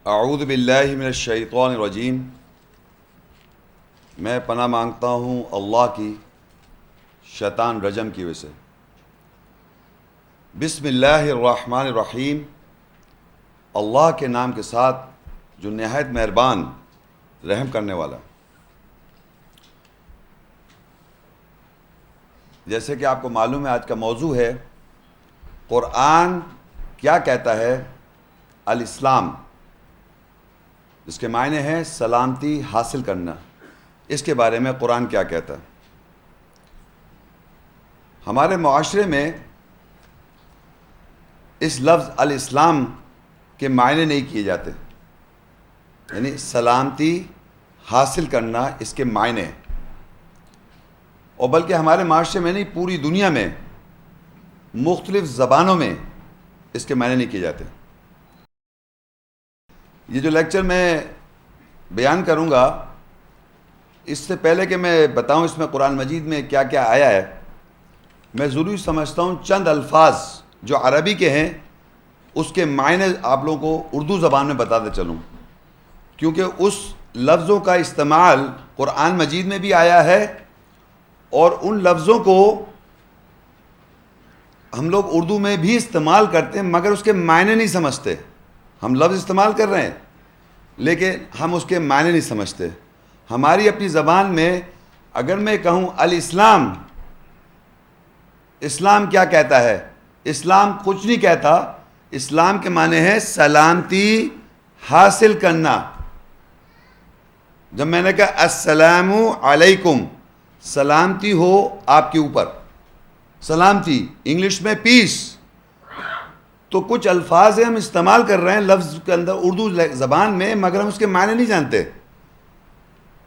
اعوذ باللہ من الشیطان الرجیم۔ میں پناہ مانگتا ہوں اللہ کی شیطان رجم کی وجہ سے۔ بسم اللہ الرحمن الرحیم، اللہ کے نام کے ساتھ جو نہایت مہربان رحم کرنے والا۔ جیسے کہ آپ کو معلوم ہے آج کا موضوع ہے قرآن کیا کہتا ہے الاسلام، جس کے معنی ہے سلامتی حاصل کرنا۔ اس کے بارے میں قرآن کیا کہتا ہے؟ ہمارے معاشرے میں اس لفظ الاسلام کے معنی نہیں کیے جاتے، یعنی سلامتی حاصل کرنا اس کے معنی ہیں، اور بلکہ ہمارے معاشرے میں نہیں پوری دنیا میں مختلف زبانوں میں اس کے معنی نہیں کیے جاتے۔ یہ جو لیکچر میں بیان کروں گا، اس سے پہلے کہ میں بتاؤں اس میں قرآن مجید میں کیا کیا آیا ہے، میں ضروری سمجھتا ہوں چند الفاظ جو عربی کے ہیں اس کے معنی آپ لوگوں کو اردو زبان میں بتاتے چلوں، کیونکہ اس لفظوں کا استعمال قرآن مجید میں بھی آیا ہے، اور ان لفظوں کو ہم لوگ اردو میں بھی استعمال کرتے ہیں مگر اس کے معنی نہیں سمجھتے۔ ہم لفظ استعمال کر رہے ہیں لیکن ہم اس کے معنی نہیں سمجھتے۔ ہماری اپنی زبان میں اگر میں کہوں الاسلام، اسلام کیا کہتا ہے؟ اسلام کچھ نہیں کہتا۔ اسلام کے معنی ہے سلامتی حاصل کرنا۔ جب میں نے کہا السلام علیکم، سلامتی ہو آپ کے اوپر، سلامتی انگلش میں پیس، تو کچھ الفاظ ہم استعمال کر رہے ہیں لفظ کے اندر اردو زبان میں مگر ہم اس کے معنی نہیں جانتے۔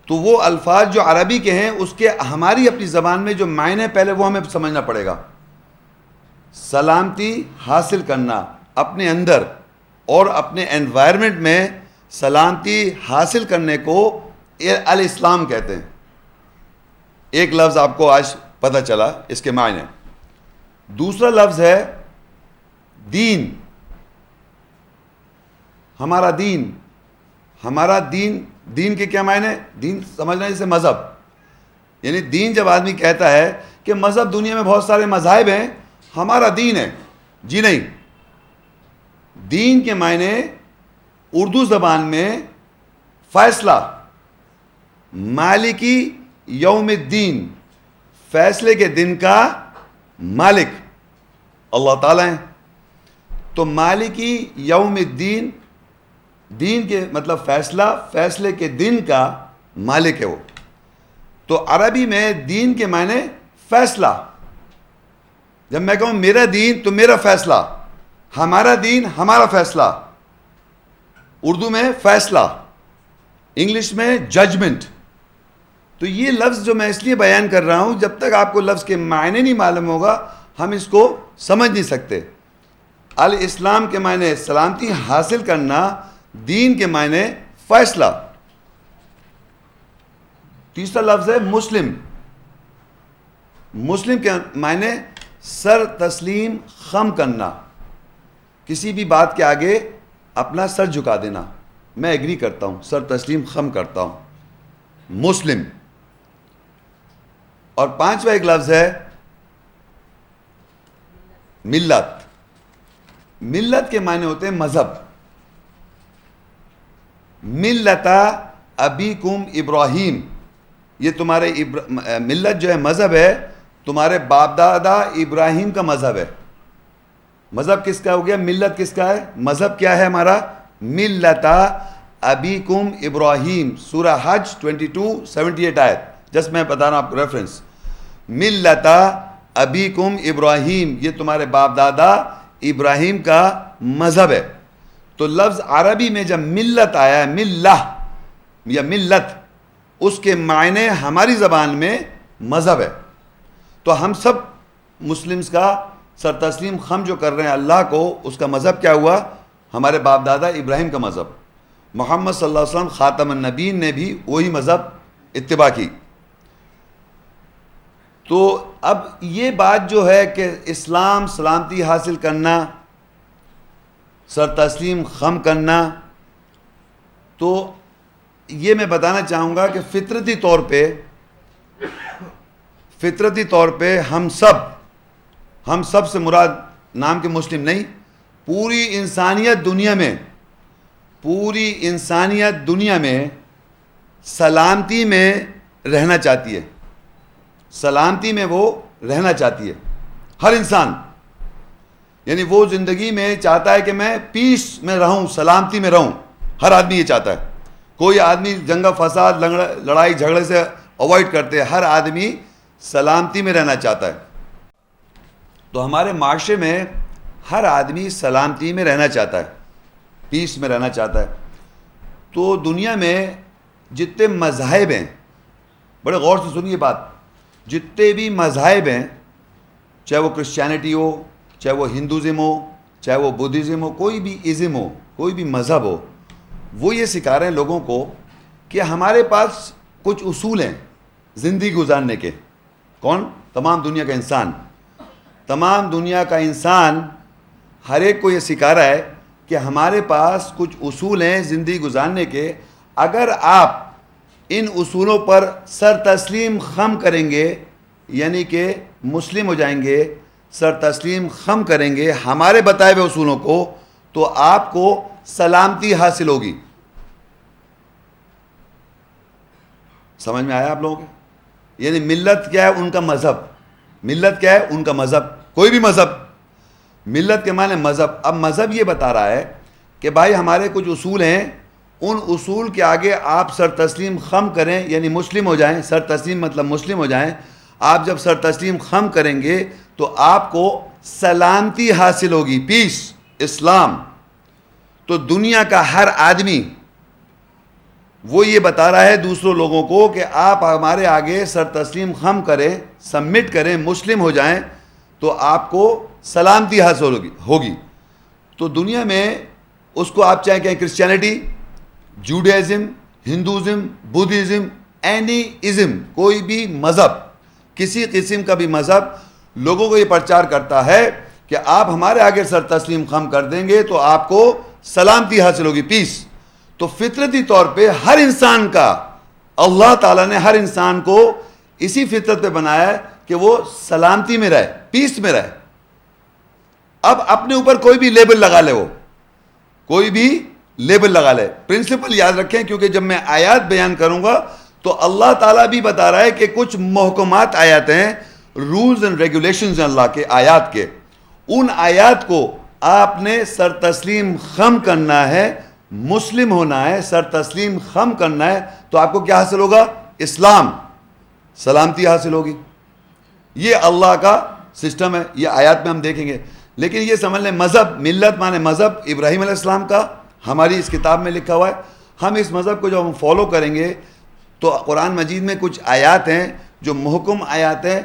تو وہ الفاظ جو عربی کے ہیں اس کے ہماری اپنی زبان میں جو معنی پہلے وہ ہمیں سمجھنا پڑے گا۔ سلامتی حاصل کرنا اپنے اندر اور اپنے انوائرمنٹ میں سلامتی حاصل کرنے کو الاسلام کہتے ہیں۔ ایک لفظ آپ کو آج پتہ چلا اس کے معنی۔ دوسرا لفظ ہے دین۔ ہمارا دین، ہمارا دین، دین کے کیا معنی ہے؟ دین سمجھنا جیسے مذہب، یعنی دین جب آدمی کہتا ہے کہ مذہب دنیا میں بہت سارے مذاہب ہیں، ہمارا دین ہے، جی نہیں۔ دین کے معنی اردو زبان میں فیصلہ، مالکی یوم الدین، فیصلے کے دن کا مالک اللہ تعالیٰ ہیں۔ تو مالکی یوم الدین، دین کے مطلب فیصلہ، فیصلے کے دن کا مالک ہے وہ۔ تو عربی میں دین کے معنی فیصلہ۔ جب میں کہوں میرا دین تو میرا فیصلہ، ہمارا دین ہمارا فیصلہ۔ اردو میں فیصلہ، انگلش میں ججمنٹ۔ تو یہ لفظ جو میں اس لیے بیان کر رہا ہوں، جب تک آپ کو لفظ کے معنی نہیں معلوم ہوگا ہم اس کو سمجھ نہیں سکتے۔ الاسلام کے معنی سلامتی حاصل کرنا، دین کے معنی فیصلہ۔ تیسرا لفظ ہے مسلم۔ مسلم کے معنی سر تسلیم خم کرنا، کسی بھی بات کے آگے اپنا سر جھکا دینا، میں ایگری کرتا ہوں، سر تسلیم خم کرتا ہوں، مسلم۔ اور پانچواں ایک لفظ ہے ملت۔ ملت کے معنی ہوتے ہیں مذہب۔ ملت ابیکم ابراہیم، یہ تمہارے ملت جو ہے مذہب ہے، تمہارے باپ دادا ابراہیم کا مذہب ہے۔ مذہب کس کا ہو گیا؟ ملت کس کا ہے؟ مذہب کیا ہے ہمارا؟ ملت ابیکم ابراہیم، سورہ حج 22:78 آیت، جس میں بتا رہا ہوں آپ کو ریفرنس۔ ملت ابیکم ابراہیم، یہ تمہارے باپ دادا ابراہیم کا مذہب ہے۔ تو لفظ عربی میں جب ملت آیا ہے، ملہ یا ملت، اس کے معنی ہماری زبان میں مذہب ہے۔ تو ہم سب مسلمز کا سر تسلیم خم جو کر رہے ہیں اللہ کو، اس کا مذہب کیا ہوا؟ ہمارے باپ دادا ابراہیم کا مذہب۔ محمد صلی اللہ علیہ وسلم خاتم النبیین نے بھی وہی مذہب اتباع کی۔ تو اب یہ بات جو ہے کہ اسلام سلامتی حاصل کرنا، سر تسلیم خم کرنا، تو یہ میں بتانا چاہوں گا کہ فطرتی طور پہ ہم سب سے مراد نام کے مسلم نہیں، پوری انسانیت دنیا میں سلامتی میں رہنا چاہتی ہے، سلامتی میں وہ رہنا چاہتی ہے، ہر انسان. یعنی وہ زندگی میں چاہتا ہے کہ میں پیس میں رہوں، سلامتی میں رہوں. ہر آدمی یہ چاہتا ہے. کوئی آدمی جنگ فساد لڑائی جھگڑے سے اوائڈ کرتے ہیں. ہر آدمی سلامتی میں رہنا چاہتا ہے. تو ہمارے معاشرے میں ہر آدمی سلامتی میں رہنا چاہتا ہے، پیس میں رہنا چاہتا ہے. تو دنیا میں جتنے مذاہب ہیں، بڑے غور سے سنیے بات، جتنے بھی مذاہب ہیں، چاہے وہ کرسچینٹی ہو، چاہے وہ ہندوازم ہو، چاہے وہ بدھزم ہو، کوئی بھی ازم ہو، کوئی بھی مذہب ہو، وہ یہ سکھا رہے ہیں لوگوں کو کہ ہمارے پاس کچھ اصول ہیں زندگی گزارنے کے. کون؟ تمام دنیا کا انسان. تمام دنیا کا انسان ہر ایک کو یہ سکھا رہا ہے کہ ہمارے پاس کچھ اصول ہیں زندگی گزارنے کے. اگر آپ ان اصولوں پر سر تسلیم خم کریں گے، یعنی کہ مسلم ہو جائیں گے، سر تسلیم خم کریں گے ہمارے بتائے ہوئے اصولوں کو، تو آپ کو سلامتی حاصل ہوگی. سمجھ میں آیا آپ لوگوں کو؟ یعنی ملت کیا ہے؟ ان کا مذہب. ملت کیا ہے؟ ان کا مذہب. کوئی بھی مذہب، ملت کے معنی مذہب. اب مذہب یہ بتا رہا ہے کہ بھائی ہمارے کچھ اصول ہیں، ان اصول کے آگے آپ سر تسلیم خم کریں، یعنی مسلم ہو جائیں. سر تسلیم مطلب مسلم ہو جائیں. آپ جب سر تسلیم خم کریں گے تو آپ کو سلامتی حاصل ہوگی، پیس، اسلام. تو دنیا کا ہر آدمی وہ یہ بتا رہا ہے دوسروں لوگوں کو کہ آپ ہمارے آگے سر تسلیم خم کریں، سبمٹ کریں، مسلم ہو جائیں تو آپ کو سلامتی حاصل ہوگی. تو دنیا میں اس کو آپ چاہے کہیں Christianity, Judaism, Hinduism, Buddhism, any ism, کوئی بھی مذہب، کسی قسم کا بھی مذہب لوگوں کو یہ پرچار کرتا ہے کہ آپ ہمارے آگے سر تسلیم خم کر دیں گے تو آپ کو سلامتی حاصل ہوگی، پیس. تو فطرتی طور پہ ہر انسان کا، اللہ تعالیٰ نے ہر انسان کو اسی فطرت پہ بنایا ہے کہ وہ سلامتی میں رہے، پیس میں رہے. اب اپنے اوپر کوئی بھی لیبل لگا لے، وہ کوئی بھی لیبل لگا لے. پرنسپل یاد رکھیں، کیونکہ جب میں آیات بیان کروں گا تو اللہ تعالیٰ بھی بتا رہا ہے کہ کچھ محکمات آیات ہیں، رولز اینڈ ریگولیشنز ہیں اللہ کے آیات کے. ان آیات کو آپ نے سر تسلیم خم کرنا ہے، مسلم ہونا ہے، سر تسلیم خم کرنا ہے. تو آپ کو کیا حاصل ہوگا؟ اسلام، سلامتی حاصل ہوگی. یہ اللہ کا سسٹم ہے، یہ آیات میں ہم دیکھیں گے. لیکن یہ سمجھ لیں مذہب، ملت مانے مذہب ابراہیم علیہ السلام کا، ہماری اس کتاب میں لکھا ہوا ہے. ہم اس مذہب کو جب ہم فالو کریں گے تو قرآن مجید میں کچھ آیات ہیں جو محکم آیات ہیں،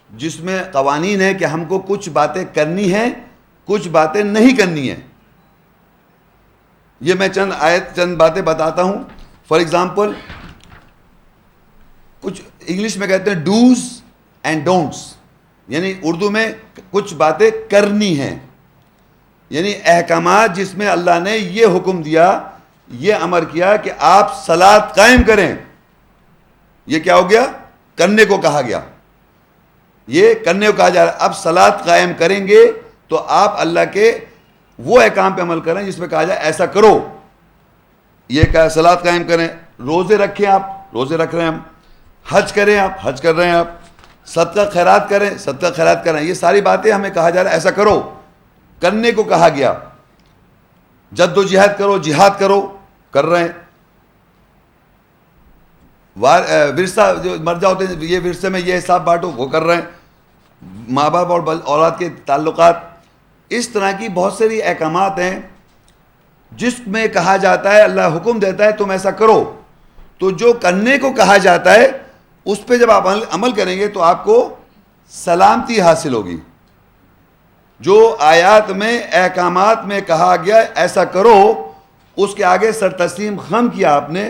جس میں قوانین ہیں کہ ہم کو کچھ باتیں کرنی ہیں، کچھ باتیں نہیں کرنی ہیں. یہ میں چند باتیں بتاتا ہوں. فار ایگزامپل، کچھ انگلش میں کہتے ہیں ڈوز اینڈ ڈونٹس، یعنی اردو میں کچھ باتیں کرنی ہیں، یعنی احکامات جس میں اللہ نے یہ حکم دیا، یہ امر کیا کہ آپ صلاۃ قائم کریں. یہ کیا ہو گیا؟ کرنے کو کہا گیا. یہ کرنے کو کہا جا رہا ہے. اب صلاۃ قائم کریں گے تو آپ اللہ کے وہ احکام پہ عمل کریں جس میں کہا جائے ایسا کرو. یہ کہا صلاۃ قائم کریں. روزے رکھیں، آپ روزے رکھ رہے ہیں. ہم حج کریں، آپ حج کر رہے ہیں. آپ صدقہ خیرات کریں، صدقہ خیرات کریں. یہ ساری باتیں ہمیں کہا جا رہا ہے ایسا کرو، کرنے کو کہا گیا. جد و جہاد کرو، جہاد کرو، کر رہے ہیں. ورثہ جو مر جاؤ ہوتے ہیں، یہ ورثے میں یہ حساب بانٹو، وہ کر رہے ہیں. ماں باپ اور اولاد کے تعلقات، اس طرح کی بہت ساری احکامات ہیں جس میں کہا جاتا ہے، اللہ حکم دیتا ہے تم ایسا کرو. تو جو کرنے کو کہا جاتا ہے اس پہ جب آپ عمل کریں گے تو آپ کو سلامتی حاصل ہوگی. جو آیات میں احکامات میں کہا گیا ایسا کرو، اس کے آگے سر تسلیم خم کیا، آپ نے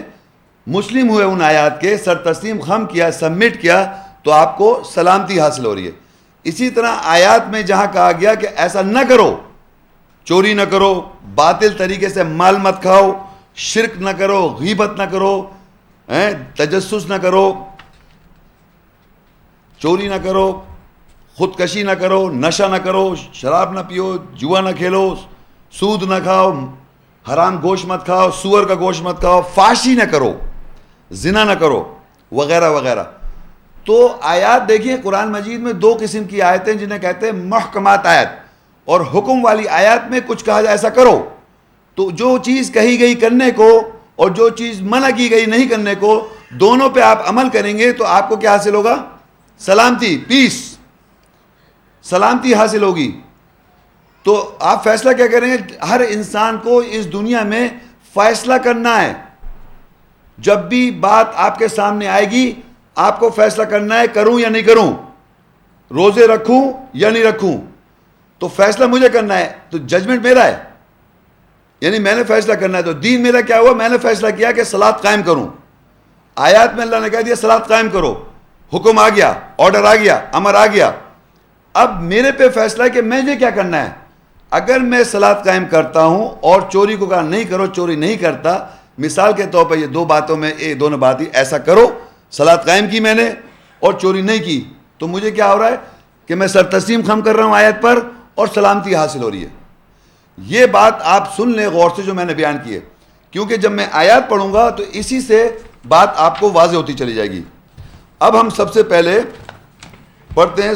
مسلم ہوئے ان آیات کے، سر تسلیم خم کیا، سبمٹ کیا، تو آپ کو سلامتی حاصل ہو رہی ہے. اسی طرح آیات میں جہاں کہا گیا کہ ایسا نہ کرو، چوری نہ کرو، باطل طریقے سے مال مت کھاؤ، شرک نہ کرو، غیبت نہ کرو، تجسس نہ کرو، چوری نہ کرو، خودکشی نہ کرو، نشہ نہ کرو، شراب نہ پیو، جوا نہ کھیلو، سود نہ کھاؤ، حرام گوشت مت کھاؤ، سور کا گوشت مت کھاؤ، فحشی نہ کرو، زنا نہ کرو، وغیرہ وغیرہ. تو آیات دیکھیے قرآن مجید میں دو قسم کی آیتیں جنہیں کہتے ہیں محکمات آیت، اور حکم والی آیات میں کچھ کہا جائے ایسا کرو. تو جو چیز کہی گئی کرنے کو اور جو چیز منع کی گئی نہیں کرنے کو، دونوں پہ آپ عمل کریں گے تو آپ کو کیا حاصل ہوگا؟ سلامتی، پیس، سلامتی حاصل ہوگی. تو آپ فیصلہ کیا کریں گے؟ ہر انسان کو اس دنیا میں فیصلہ کرنا ہے. جب بھی بات آپ کے سامنے آئے گی آپ کو فیصلہ کرنا ہے کروں یا نہیں کروں، روزے رکھوں یا نہیں رکھوں. تو فیصلہ مجھے کرنا ہے، تو ججمنٹ میرا ہے، یعنی میں نے فیصلہ کرنا ہے. تو دین میرا کیا ہوا؟ میں نے فیصلہ کیا کہ صلاۃ قائم کروں. آیات میں اللہ نے کہہ دیا صلاۃ قائم کرو، حکم آ گیا، آرڈر آ گیا، امر آ گیا. اب میرے پہ فیصلہ ہے کہ مجھے کیا کرنا ہے. اگر میں صلاۃ قائم کرتا ہوں اور چوری کو کہا نہیں کرو، چوری نہیں کرتا، مثال کے طور پہ یہ دو باتوں میں دونوں بات ہی ایسا کرو، صلاۃ قائم کی میں نے اور چوری نہیں کی، تو مجھے کیا ہو رہا ہے کہ میں سر تسلیم خم کر رہا ہوں آیت پر اور سلامتی حاصل ہو رہی ہے. یہ بات آپ سن لیں غور سے جو میں نے بیان کی ہے، کیونکہ جب میں آیات پڑھوں گا تو اسی سے بات آپ کو واضح ہوتی چلی جائے گی. اب ہم سب سے پہلے پڑھتے ہیں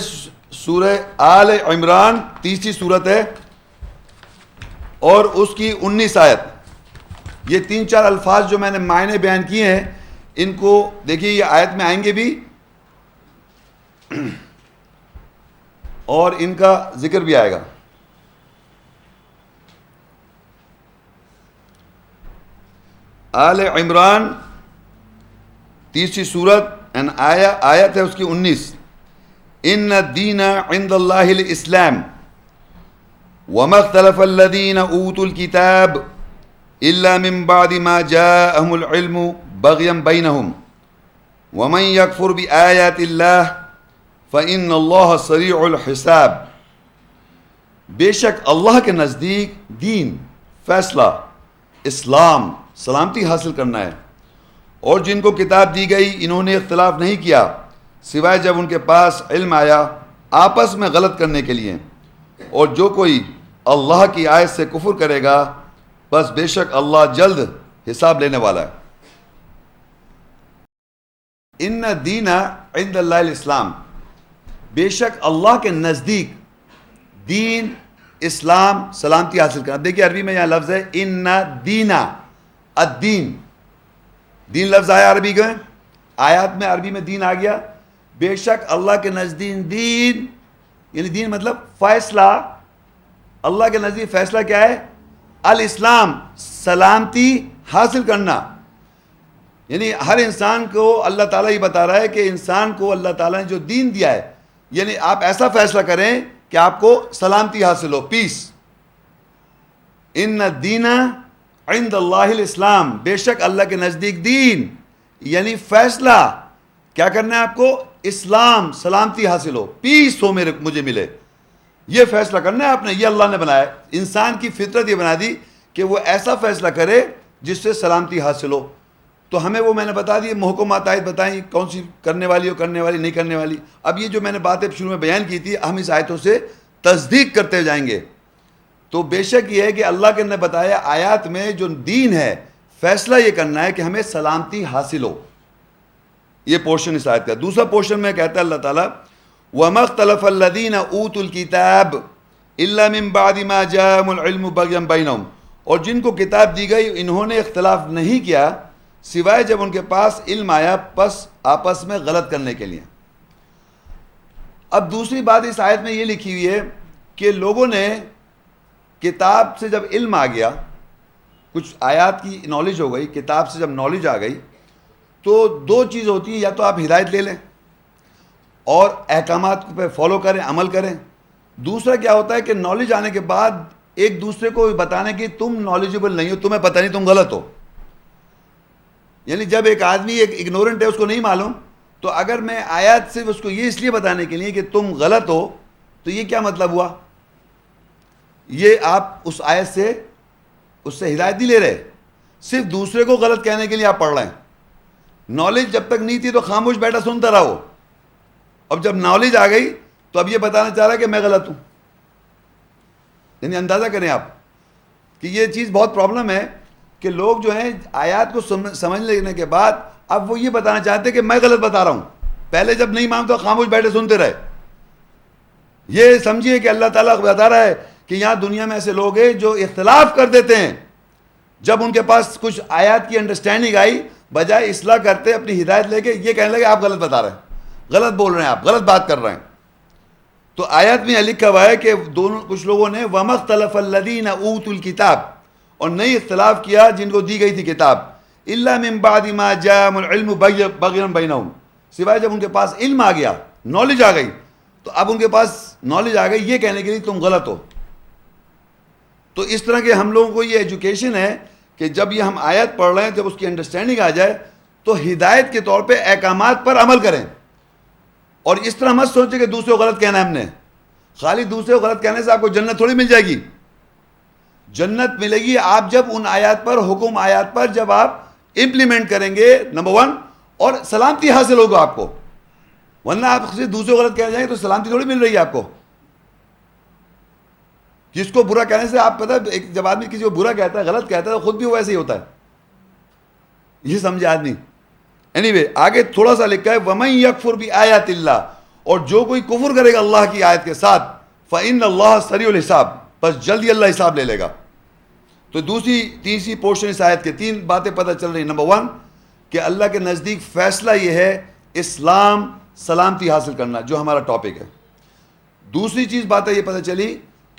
سورہ آل عمران، تیسری صورت ہے اور اس کی 19 آیت. یہ 3-4 الفاظ جو میں نے معنی بیان کیے ہیں ان کو دیکھیے، یہ آیت میں آئیں گے بھی اور ان کا ذکر بھی آئے گا. آل عمران تیسری صورت آیت ہے اس کی 19. ان الدین عند اللہ الاسلام وما اختلف الذین اوتوا الکتاب الا من بعد ما جاءهم العلم بغیا بینہم ومن یکفر بآیات اللہ فإن اللہ سریع الحساب. بے شک اللہ کے نزدیک دین، فیصلہ، اسلام، سلامتی حاصل کرنا ہے، اور جن کو کتاب دی گئی انہوں نے اختلاف نہیں کیا سوائے جب ان کے پاس علم آیا آپس میں غلط کرنے کے لیے، اور جو کوئی اللہ کی آیت سے کفر کرے گا بس بے شک اللہ جلد حساب لینے والا ہے. ان دین عند اللہ الاسلام، بے شک اللہ کے نزدیک دین، اسلام، سلامتی حاصل کرنا. دیکھیے عربی میں یہاں لفظ ہے ان دینا، الدین، دین لفظ آیا عربی کا، آیات میں عربی میں دین آ گیا. بے شک اللہ کے نزدیک دین، یعنی دین مطلب فیصلہ. اللہ کے نزدیک فیصلہ کیا ہے؟ الاسلام، سلامتی حاصل کرنا. یعنی ہر انسان کو اللہ تعالیٰ یہ بتا رہا ہے کہ انسان کو اللہ تعالیٰ نے جو دین دیا ہے، یعنی آپ ایسا فیصلہ کریں کہ آپ کو سلامتی حاصل ہو، پیس. ان الدین عند اللہ الاسلام، بے شک اللہ کے نزدیک دین یعنی فیصلہ کیا کرنا ہے آپ کو؟ اسلام، سلامتی حاصل ہو، پیس ہو، مجھے ملے. یہ فیصلہ کرنا ہے آپ نے، یہ اللہ نے بنایا ہے. انسان کی فطرت یہ بنا دی کہ وہ ایسا فیصلہ کرے جس سے سلامتی حاصل ہو. تو ہمیں وہ میں نے بتا دی محکمات آیت بتائیں کون سی کرنے والی ہو، کرنے والی نہیں کرنے والی. اب یہ جو میں نے باتیں شروع میں بیان کی تھی ہم اس آیتوں سے تصدیق کرتے جائیں گے. تو بے شک یہ ہے کہ اللہ نے بتایا آیات میں جو دین ہے، فیصلہ یہ کرنا ہے کہ ہمیں سلامتی حاصل ہو. یہ پورشن اس آیت کا. دوسرا پورشن میں کہتا ہے اللہ تعالیٰ وَمَا اخْتَلَفَ الَّذِينَ أُوتُوا الْكِتَابَ إِلَّا مِن بَعْدِ مَا جَاءَهُمُ الْعِلْمُ بَغْيًا بَيْنَهُمْ، اور جن کو کتاب دی گئی انہوں نے اختلاف نہیں کیا سوائے جب ان کے پاس علم آیا پس آپس میں غلط کرنے کے لیے. اب دوسری بات اس آیت میں یہ لکھی ہوئی ہے کہ لوگوں نے کتاب سے جب علم آ گیا، کچھ آیات کی نالج ہو گئی، کتاب سے جب نالج آ گئی تو دو چیز ہوتی ہیں، یا تو آپ ہدایت لے لیں اور احکامات پہ فالو کریں، عمل کریں. دوسرا کیا ہوتا ہے کہ نالج آنے کے بعد ایک دوسرے کو بتانے کہ تم نالجبل نہیں ہو، تمہیں پتہ نہیں، تم غلط ہو. یعنی جب ایک آدمی ایک اگنورنٹ ہے، اس کو نہیں معلوم، تو اگر میں آیات سے اس کو یہ اس لیے بتانے کے لیے کہ تم غلط ہو، تو یہ کیا مطلب ہوا؟ یہ آپ اس آیت سے اس سے ہدایت نہیں لے رہے. صرف دوسرے کو غلط کہنے کے لیے آپ پڑھ رہے ہیں. نالج جب تک نہیں تھی تو خاموش بیٹھا سنتا رہا وہ. اب جب نالج آ گئی تو اب یہ بتانا چاہ رہا ہے کہ میں غلط ہوں. یعنی اندازہ کریں آپ کہ یہ چیز بہت پرابلم ہے کہ لوگ جو ہیں آیات کو سمجھ لینے کے بعد اب وہ یہ بتانا چاہتے ہیں کہ میں غلط بتا رہا ہوں. پہلے جب نہیں مانگتا خاموش بیٹھے سنتے رہے. یہ سمجھیے کہ اللہ تعالیٰ بتا رہا ہے کہ یہاں دنیا میں ایسے لوگ ہیں جو اختلاف کر دیتے ہیں. جب ان کے پاس کچھ آیات کی انڈرسٹینڈنگ آئی, بجائے اصلاح کرتے اپنی ہدایت لے کے یہ کہنے لگے آپ غلط بتا رہے ہیں, غلط بول رہے ہیں, آپ غلط بات کر رہے ہیں. تو آیات میں لکھا ہوا ہے کہ دونوں کچھ لوگوں نے وَمَا اخْتَلَفَ الَّذِينَ أُوتُوا الْكِتَابَ, اور نہیں اختلاف کیا جن کو دی گئی تھی کتاب, إِلَّا مِن بَعْدِ مَا جَاءَهُمُ الْعِلْمُ بَغْيًا بَيْنَهُمْ, سوائے جب ان کے پاس علم آ گیا, نالج آ گئی, تو اب ان کے پاس نالج آ گئی یہ کہنے کے لیے تم غلط ہو. تو اس طرح کے ہم لوگوں کو یہ ایجوکیشن ہے کہ جب یہ ہم آیت پڑھ رہے ہیں, جب اس کی انڈرسٹینڈنگ آ جائے تو ہدایت کے طور پہ احکامات پر عمل کریں. اور اس طرح مت سوچیں کہ دوسرے کو غلط کہنا ہے ہم نے. خالی دوسرے کو غلط کہنے سے آپ کو جنت تھوڑی مل جائے گی. جنت ملے گی آپ جب ان آیات پر, حکم آیات پر جب آپ امپلیمنٹ کریں گے, نمبر 1, اور سلامتی حاصل ہوگا آپ کو. ورنہ آپ صرف دوسرے کو غلط کہہ جائیں گے تو سلامتی تھوڑی مل رہی ہے آپ کو. جس کو برا کہنے سے آپ پتہ ہے, جب آدمی کسی کو برا کہتا ہے, غلط کہتا ہے, تو خود بھی وہ ایسے ہی ہوتا ہے. یہ سمجھے آدمی. اینی آگے تھوڑا سا لکھا ہے وَمَن يَكْفُرْ بِآيَاتِ اللَّهِ, اور جو کوئی کفر کرے گا اللہ کی آیت کے ساتھ, فَإِنَّ اللَّهَ سَرِيعُ الْحِسَابِ, بس جلدی اللہ حساب لے لے گا. تو تیسری پورشن اس آیت کے 3 باتیں پتہ چل رہی ہیں. نمبر 1 کہ اللہ کے نزدیک فیصلہ یہ ہے اسلام, سلامتی حاصل کرنا, جو ہمارا ٹاپک ہے. دوسری چیز باتیں یہ پتہ چلی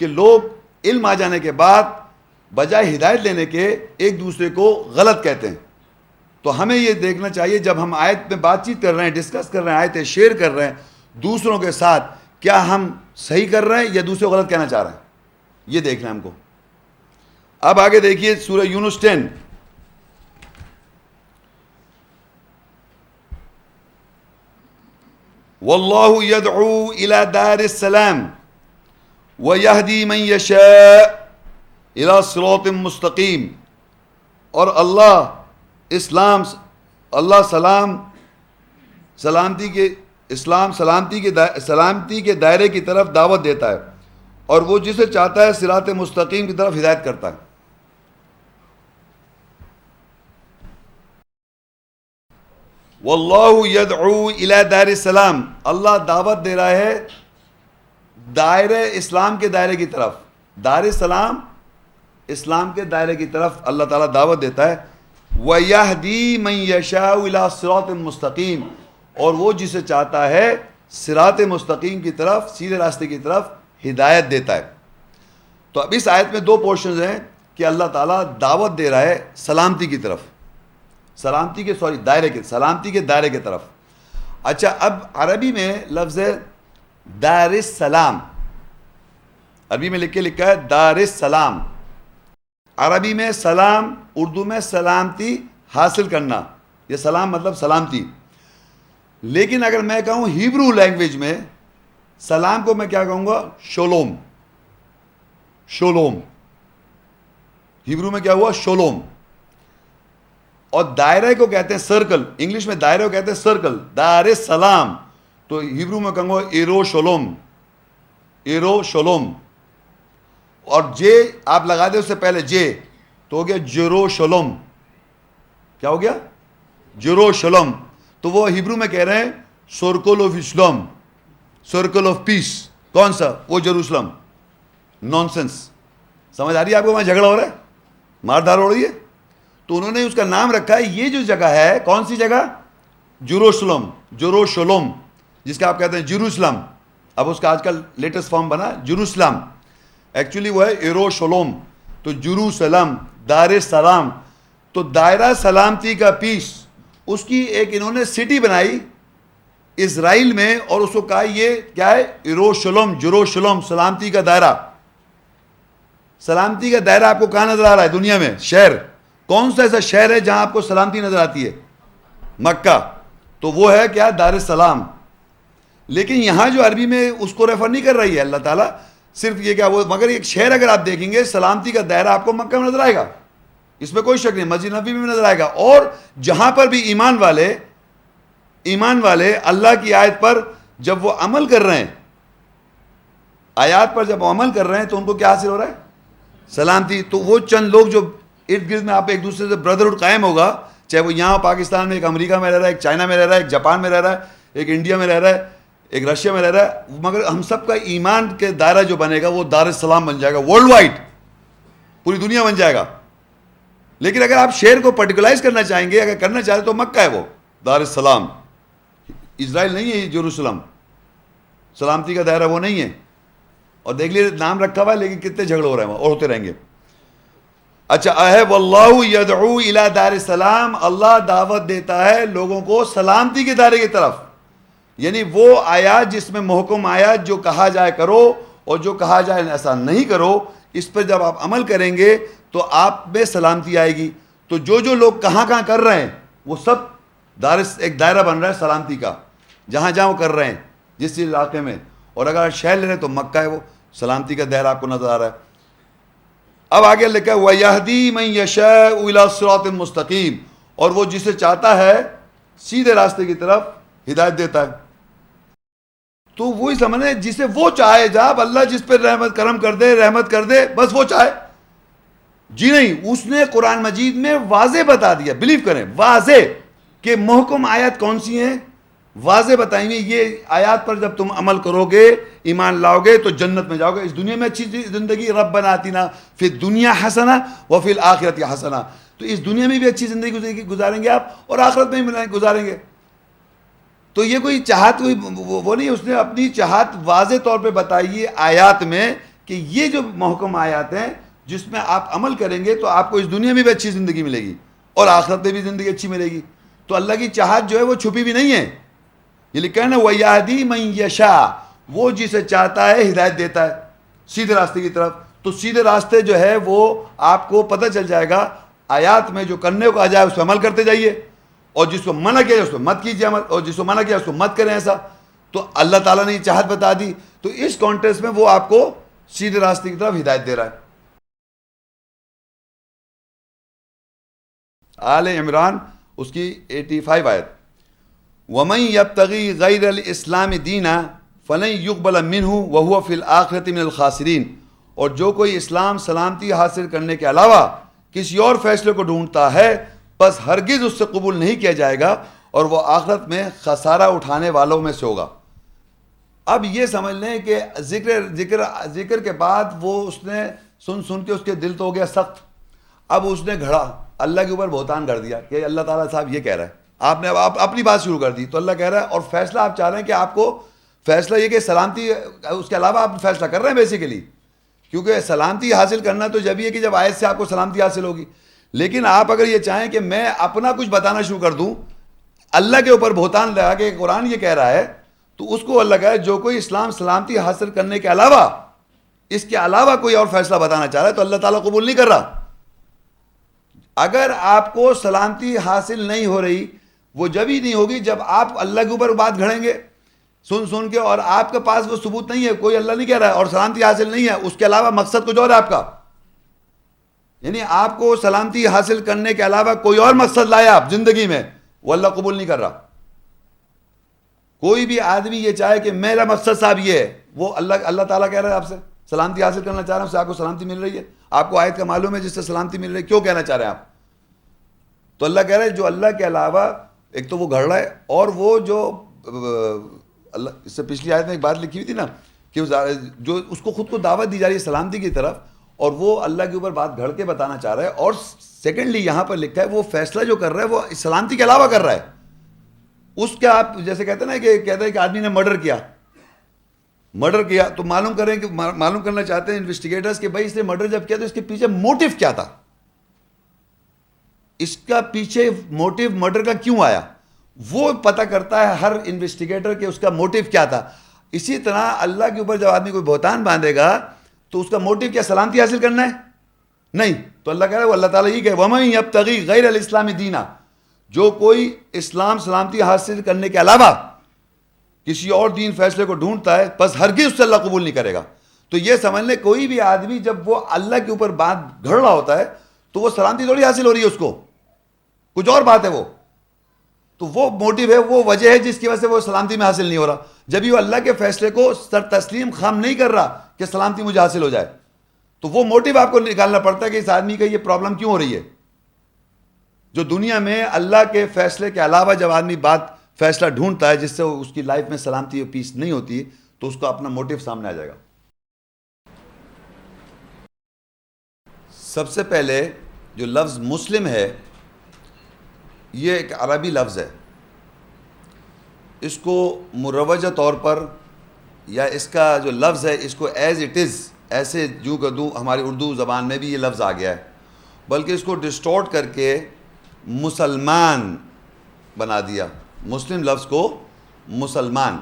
کہ لوگ علم آ جانے کے بعد بجائے ہدایت لینے کے ایک دوسرے کو غلط کہتے ہیں. تو ہمیں یہ دیکھنا چاہیے جب ہم آیت میں بات چیت کر رہے ہیں, ڈسکس کر رہے ہیں, آیتیں شیئر کر رہے ہیں دوسروں کے ساتھ, کیا ہم صحیح کر رہے ہیں یا دوسرے کو غلط کہنا چاہ رہے ہیں, یہ دیکھنا ہے ہم کو. اب آگے دیکھیے سورہ یونس 10. واللہ یدعو الی دار السلام ویہدی من یشاء الی صراط مستقیم, اور اللہ سلامتی کے دائرے کی طرف دعوت دیتا ہے, اور وہ جسے چاہتا ہے صراط مستقیم کی طرف ہدایت کرتا ہے. واللہ یدعو الی دار السلام, اللہ دعوت دے رہا ہے دائرے اسلام کے دائرے کی طرف. دار السلام اسلام کے دائرے کی طرف اللہ تعالیٰ دعوت دیتا ہے. وَيَهْدِي مَن يَشَاءُ إِلَىٰ صِرَاطٍ مُسْتَقِيمٍ, اور وہ جسے چاہتا ہے صراط مستقیم کی طرف, سیدھے راستے کی طرف ہدایت دیتا ہے. تو اب اس آیت میں 2 پورشنز ہیں کہ اللہ تعالیٰ دعوت دے رہا ہے سلامتی کی طرف, سلامتی کے دائرے کی طرف. اچھا, اب عربی میں لفظ ہے دار السلام, عربی میں لکھا ہے دار السلام. عربی میں سلام, اردو میں سلامتی حاصل کرنا, یہ سلام مطلب سلامتی. لیکن اگر میں کہوں ہیبرو لینگویج میں سلام کو میں کیا کہوں گا, شولوم. شولوم ہیبرو میں کیا ہوا, شولوم. اور دائرے کو کہتے ہیں سرکل, انگلش میں دائرے کو کہتے ہیں سرکل, دار السلام. تو ہیبرو میں کہوں گا ایرو شولوم, ایرو شولوم. اور جے آپ لگا دیں اس سے پہلے جے, تو ہو گیا جیروشلم. کیا ہو گیا, جیروشلم. تو وہ ہیبرو میں کہہ رہے ہیں circle of Islam, circle of peace. کون سا, وہ جیروسلم. نانسنس. سمجھ آ رہی ہے آپ کو, وہاں جھگڑا ہو رہا ہے, مار دھار ہو رہی ہے. تو انہوں نے اس کا نام رکھا ہے, یہ جو جگہ ہے کون سی جگہ, جیروسلم, جیروشلم, جس کا آپ کہتے ہیں جیروسلم. اب اس کا آج کل لیٹسٹ فارم بنا جیروسلم, ایکچولی وہ ہے ایروشلم. تو جیروسلم, دار السلام. تو دائرہ سلامتی کا پیس, اس کی ایک انہوں نے سٹی بنائی اسرائیل میں, اور اس کو کہا یہ کیا ہے, ایروشلم, جیروشلم, سلامتی کا دائرہ. سلامتی کا دائرہ آپ کو کہاں نظر آ رہا ہے دنیا میں, شہر کون سا ایسا شہر ہے جہاں آپ کو سلامتی نظر آتی ہے, مکہ. تو وہ ہے کیا, دار السلام. لیکن یہاں جو عربی میں اس کو ریفر نہیں کر رہی ہے اللہ تعالیٰ, صرف یہ کیا وہ, مگر ایک شہر اگر آپ دیکھیں گے سلامتی کا دائرہ آپ کو مکہ میں نظر آئے گا. اس میں کوئی شک نہیں. مسجد نبوی میں نظر آئے گا. اور جہاں پر بھی ایمان والے اللہ کی آیت پر جب وہ عمل کر رہے ہیں, آیات پر جب وہ عمل کر رہے ہیں, تو ان کو کیا حاصل ہو رہا ہے؟ سلامتی. تو وہ چند لوگ جو ارد گرد میں آپ ایک دوسرے سے بردرہڈ قائم ہوگا, چاہے وہ یہاں پاکستان میں, ایک امریکہ میں رہ رہا ہے, ایک چائنا میں رہ رہا ہے, ایک جاپان میں رہ رہا ہے, ایک انڈیا میں رہ رہا ہے, ایک رشیا میں رہ رہا ہے, مگر ہم سب کا ایمان کے دائرہ جو بنے گا وہ دار السلام بن جائے گا, ورلڈ وائڈ, پوری دنیا بن جائے گا. لیکن اگر آپ شہر کو پرٹیکولائز کرنا چاہیں گے, اگر کرنا چاہیں تو مکہ ہے وہ دار السلام, اسرائیل نہیں ہے یہ یروشلم, سلامتی کا دائرہ وہ نہیں ہے. اور دیکھ لیجیے نام رکھا ہوا ہے لیکن کتنے جھگڑے ہو رہے ہیں اور ہوتے رہیں گے. اچھا ہے واللہ یدعو الی دار السلام, اللہ دعوت دیتا ہے لوگوں کو سلامتی کے دائرے کی طرف. یعنی وہ آیات جس میں محکم آیات جو کہا جائے کرو اور جو کہا جائے ایسا نہیں کرو, اس پر جب آپ عمل کریں گے تو آپ میں سلامتی آئے گی. تو جو لوگ کہاں کر رہے ہیں وہ سب ایک دائرہ بن رہا ہے سلامتی کا, جہاں وہ کر رہے ہیں جس علاقے میں. اور اگر شہر لے رہے ہیں تو مکہ ہے وہ سلامتی کا دائرہ آپ کو نظر آ رہا ہے. اب آگے لکھا ہے وَيَهْدِي مَن يَشَاءُ إِلَىٰ صِرَاطٍ مُسْتَقِيمٍ, اور وہ جسے چاہتا ہے سیدھے راستے کی طرف ہدایت دیتا ہے. تو وہی سمجھیں جسے وہ چاہے, جب اللہ جس پہ کرم کر دے, رحمت کر دے, بس وہ چاہے. جی نہیں, اس نے قرآن مجید میں واضح بتا دیا, بلیو کریں واضح, کہ محکم آیات کون سی ہیں, واضح بتائیں گے یہ آیات پر جب تم عمل کرو گے, ایمان لاؤ گے تو جنت میں جاؤ گے. اس دنیا میں اچھی زندگی, ربنا آتنا فی الدنیا حسنہ وفی الآخرۃ حسنہ, تو اس دنیا میں بھی اچھی زندگی گزاریں گے آپ, اور آخرت میں بھی گزاریں گے. تو یہ کوئی چاہت وہ نہیں, اس نے اپنی چاہت واضح طور پہ بتائی ہے آیات میں کہ یہ جو محکم آیات ہیں جس میں آپ عمل کریں گے تو آپ کو اس دنیا میں بھی اچھی زندگی ملے گی اور آخرت میں بھی زندگی اچھی ملے گی. تو اللہ کی چاہت جو ہے وہ چھپی بھی نہیں ہے. یہ لکھا ہے نا وَيَهْدِي مَن يَشَاءُ, وہ جسے چاہتا ہے ہدایت دیتا ہے سیدھے راستے کی طرف. تو سیدھے راستے جو ہے وہ آپ کو پتہ چل جائے گا آیات میں, جو کرنے کو کہا جائے اس پہ عمل کرتے جائیے, اور جس کو منع کیا اس کو مت کیجیے عمل, اور جس کو منع کیا اس کو مت کریں ایسا. تو اللہ تعالیٰ نے یہ چاہت بتا دی, تو اس کانٹیکسٹ میں وہ آپ کو سیدھے راستے کی طرف ہدایت دے رہا ہے. آل عمران اس کی 85 آیت, وَمَن يَبْتَغِي غَيْرَ الْإِسْلَامِ دِينًا فَلَن يُقْبَلَ مِنْهُ وَهُوَ فِي الْآخِرَةِ مِنَ الْخَاسِرِينَ, اور جو کوئی اسلام سلامتی حاصل کرنے کے علاوہ کسی اور فیصلے کو ڈھونڈتا ہے, بس ہرگز اس سے قبول نہیں کیا جائے گا, اور وہ آخرت میں خسارہ اٹھانے والوں میں سے ہوگا. اب یہ سمجھ لیں کہ ذکر کے بعد وہ اس نے سن کے اس کے دل تو ہو گیا سخت. اب اس نے گھڑا اللہ کے اوپر بہتان کر دیا کہ اللہ تعالیٰ صاحب یہ کہہ رہا ہے, آپ نے اپنی بات شروع کر دی. تو اللہ کہہ رہا ہے, اور فیصلہ آپ چاہ رہے ہیں کہ آپ کو فیصلہ یہ کہ سلامتی, اس کے علاوہ آپ فیصلہ کر رہے ہیں بیسیکلی, کیونکہ سلامتی حاصل کرنا تو جب یہ کہ جب آیت سے آپ کو سلامتی حاصل ہوگی. لیکن آپ اگر یہ چاہیں کہ میں اپنا کچھ بتانا شروع کر دوں, اللہ کے اوپر بہتان لگا کہ قرآن یہ کہہ رہا ہے, تو اس کو اللہ کہا ہے جو کوئی اسلام سلامتی حاصل کرنے کے علاوہ, اس کے علاوہ کوئی اور فیصلہ بتانا چاہ رہا ہے تو اللہ تعالیٰ قبول نہیں کر رہا. اگر آپ کو سلامتی حاصل نہیں ہو رہی, وہ جب ہی نہیں ہوگی جب آپ اللہ کے اوپر بات گھڑیں گے سن کے, اور آپ کے پاس وہ ثبوت نہیں ہے, کوئی اللہ نہیں کہہ رہا ہے اور سلامتی حاصل نہیں ہے, اس کے علاوہ مقصد کچھ اور ہے آپ کا. یعنی آپ کو سلامتی حاصل کرنے کے علاوہ کوئی اور مقصد لایا آپ زندگی میں, وہ اللہ قبول نہیں کر رہا. کوئی بھی آدمی یہ چاہے کہ میرا مقصد صاحب یہ ہے, وہ اللہ تعالیٰ کہہ رہا ہے آپ سے سلامتی حاصل کرنا چاہ رہا ہوں, اس سے آپ کو سلامتی مل رہی ہے, آپ کو آیت کا معلوم ہے جس سے سلامتی مل رہی ہے, کیوں کہنا چاہ رہے ہیں آپ؟ تو اللہ کہہ رہا ہے جو اللہ کے علاوہ, ایک تو وہ گھڑ رہا ہے, اور وہ جو اللہ, اس سے پچھلی آیت میں ایک بات لکھی ہوئی تھی نا کہ جو اس کو خود کو دعوت دی جا رہی ہے سلامتی کی طرف, اور وہ اللہ کے اوپر بات گھڑ کے بتانا چاہ رہا ہے. اور سیکنڈلی یہاں پر لکھا ہے وہ فیصلہ جو کر رہا ہے وہ سلامتی کے علاوہ کر رہا ہے. اس کا آپ جیسے کہتے ہیں نا کہ کہتے ہیں کہ آدمی نے مرڈر کیا تو معلوم کرنا چاہتے ہیں انویسٹیگیٹرز کہ بھائی اس نے مرڈر جب کیا تو اس کے پیچھے موٹیو کیا تھا, اس کا پیچھے موٹیو مرڈر کا کیوں آیا, وہ پتہ کرتا ہے ہر انویسٹیگیٹر کہ اس کا موٹیو کیا تھا. اسی طرح اللہ کے اوپر جب آدمی کوئی بہتان باندھے گا تو اس کا موٹیو کیا سلامتی حاصل کرنا ہے؟ نہیں. تو اللہ کہہ رہا ہے, وہ اللہ تعالیٰ یہ کہ وَمَن يَبْتَغِي غَيْرَ الْإِسْلَامِ دِينًا, جو کوئی اسلام سلامتی حاصل کرنے کے علاوہ کسی اور دین فیصلے کو ڈھونڈتا ہے, بس ہرگز اس سے اللہ قبول نہیں کرے گا. تو یہ سمجھ لیں کوئی بھی آدمی جب وہ اللہ کے اوپر بات گھڑ رہا ہوتا ہے تو وہ سلامتی تھوڑی حاصل ہو رہی ہے اس کو, کچھ اور بات ہے وہ. تو وہ موٹیو ہے, وہ وجہ ہے جس کی وجہ سے وہ سلامتی میں حاصل نہیں ہو رہا. جب یہ اللہ کے فیصلے کو سر تسلیم خم نہیں کر رہا کہ سلامتی مجھے حاصل ہو جائے, تو وہ موٹیو آپ کو نکالنا پڑتا ہے کہ اس آدمی کا یہ پرابلم کیوں ہو رہی ہے. جو دنیا میں اللہ کے فیصلے کے علاوہ جب آدمی بات فیصلہ ڈھونڈتا ہے جس سے اس کی لائف میں سلامتی اور پیس نہیں ہوتی, تو اس کو اپنا موٹیو سامنے آ جائے گا. سب سے پہلے جو لفظ مسلم ہے یہ ایک عربی لفظ ہے. اس کو مروجہ طور پر یا اس کا جو لفظ ہے اس کو ایز اٹ از ایسے جو کدوں ہماری اردو زبان میں بھی یہ لفظ آ گیا ہے, بلکہ اس کو ڈسٹورٹ کر کے مسلمان بنا دیا. مسلم لفظ کو مسلمان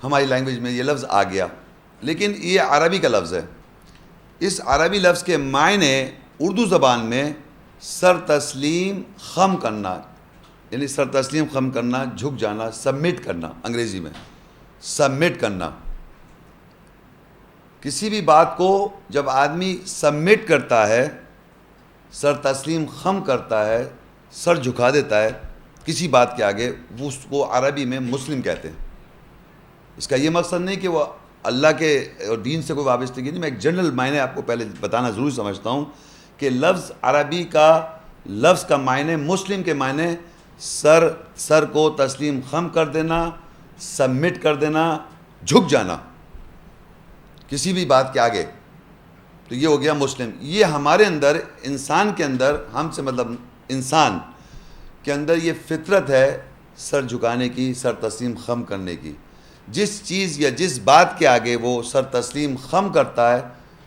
ہماری لینگویج میں یہ لفظ آ گیا, لیکن یہ عربی کا لفظ ہے. اس عربی لفظ کے معنی اردو زبان میں سر تسلیم خم کرنا, یعنی سر تسلیم خم کرنا, جھک جانا, سبمٹ کرنا. انگریزی میں سبمٹ کرنا. کسی بھی بات کو جب آدمی سبمٹ کرتا ہے, سر تسلیم خم کرتا ہے, سر جھکا دیتا ہے کسی بات کے آگے, وہ اس کو عربی میں مسلم کہتے ہیں. اس کا یہ مقصد نہیں کہ وہ اللہ کے اور دین سے کوئی وابستگی نہیں, میں ایک جنرل معنی آپ کو پہلے بتانا ضروری سمجھتا ہوں کہ لفظ عربی کا لفظ کا معنی مسلم کے معنی سر کو تسلیم خم کر دینا, سبمٹ کر دینا, جھک جانا کسی بھی بات کے آگے. تو یہ ہو گیا مسلم. یہ ہمارے اندر انسان کے اندر, ہم سے مطلب انسان کے اندر یہ فطرت ہے سر جھکانے کی, سر تسلیم خم کرنے کی. جس چیز یا جس بات کے آگے وہ سر تسلیم خم کرتا ہے,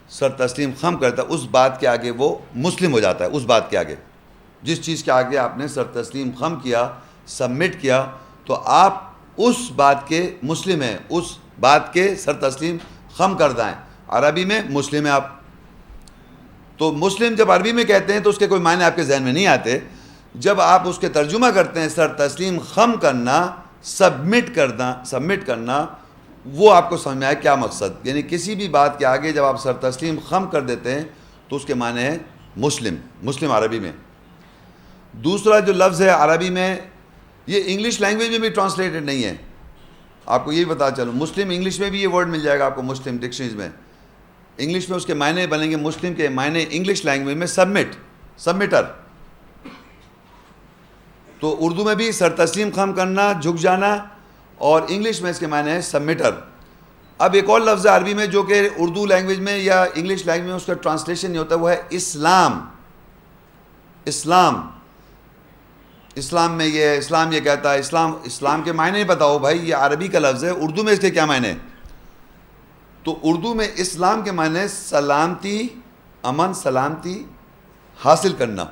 سر تسلیم خم کرتا ہے, اس بات کے آگے وہ مسلم ہو جاتا ہے. اس بات کے آگے جس چیز کے آگے آپ نے سر تسلیم خم کیا, سبمٹ کیا, تو آپ اس بات کے مسلم ہیں, اس بات کے سر تسلیم خم کردہ ہیں. عربی میں مسلم ہیں آپ. تو مسلم جب عربی میں کہتے ہیں تو اس کے کوئی معنی آپ کے ذہن میں نہیں آتے. جب آپ اس کے ترجمہ کرتے ہیں سر تسلیم خم کرنا, سبمٹ کرنا, وہ آپ کو سمجھ میں آئے کیا مقصد. یعنی کسی بھی بات کے آگے جب آپ سر تسلیم خم کر دیتے ہیں تو اس کے معنی ہے مسلم عربی میں. دوسرا جو لفظ ہے عربی میں, یہ انگلش لینگویج میں بھی ٹرانسلیٹڈ نہیں ہے. آپ کو یہ بھی پتا چلو, مسلم انگلش میں بھی یہ ورڈ مل جائے گا آپ کو مسلم ڈکشنریز میں. انگلش میں اس کے معنی بنیں گے, مسلم کے معنی انگلش لینگویج میں سبمٹر. تو اردو میں بھی سر تسلیم خم کرنا, جھک جانا, اور انگلش میں اس کے معنی ہے سبمٹر. اب ایک اور لفظ عربی میں جو کہ اردو لینگویج میں یا انگلش لینگویج میں اس کا ٹرانسلیشن نہیں ہوتا, وہ ہے اسلام میں یہ اسلام یہ کہتا ہے, اسلام کے معنی نہیں پتا ہو بھائی, یہ عربی کا لفظ ہے, اردو میں اس کے کیا معنی ہے. تو اردو میں اسلام کے معنی سلامتی, امن, سلامتی حاصل کرنا.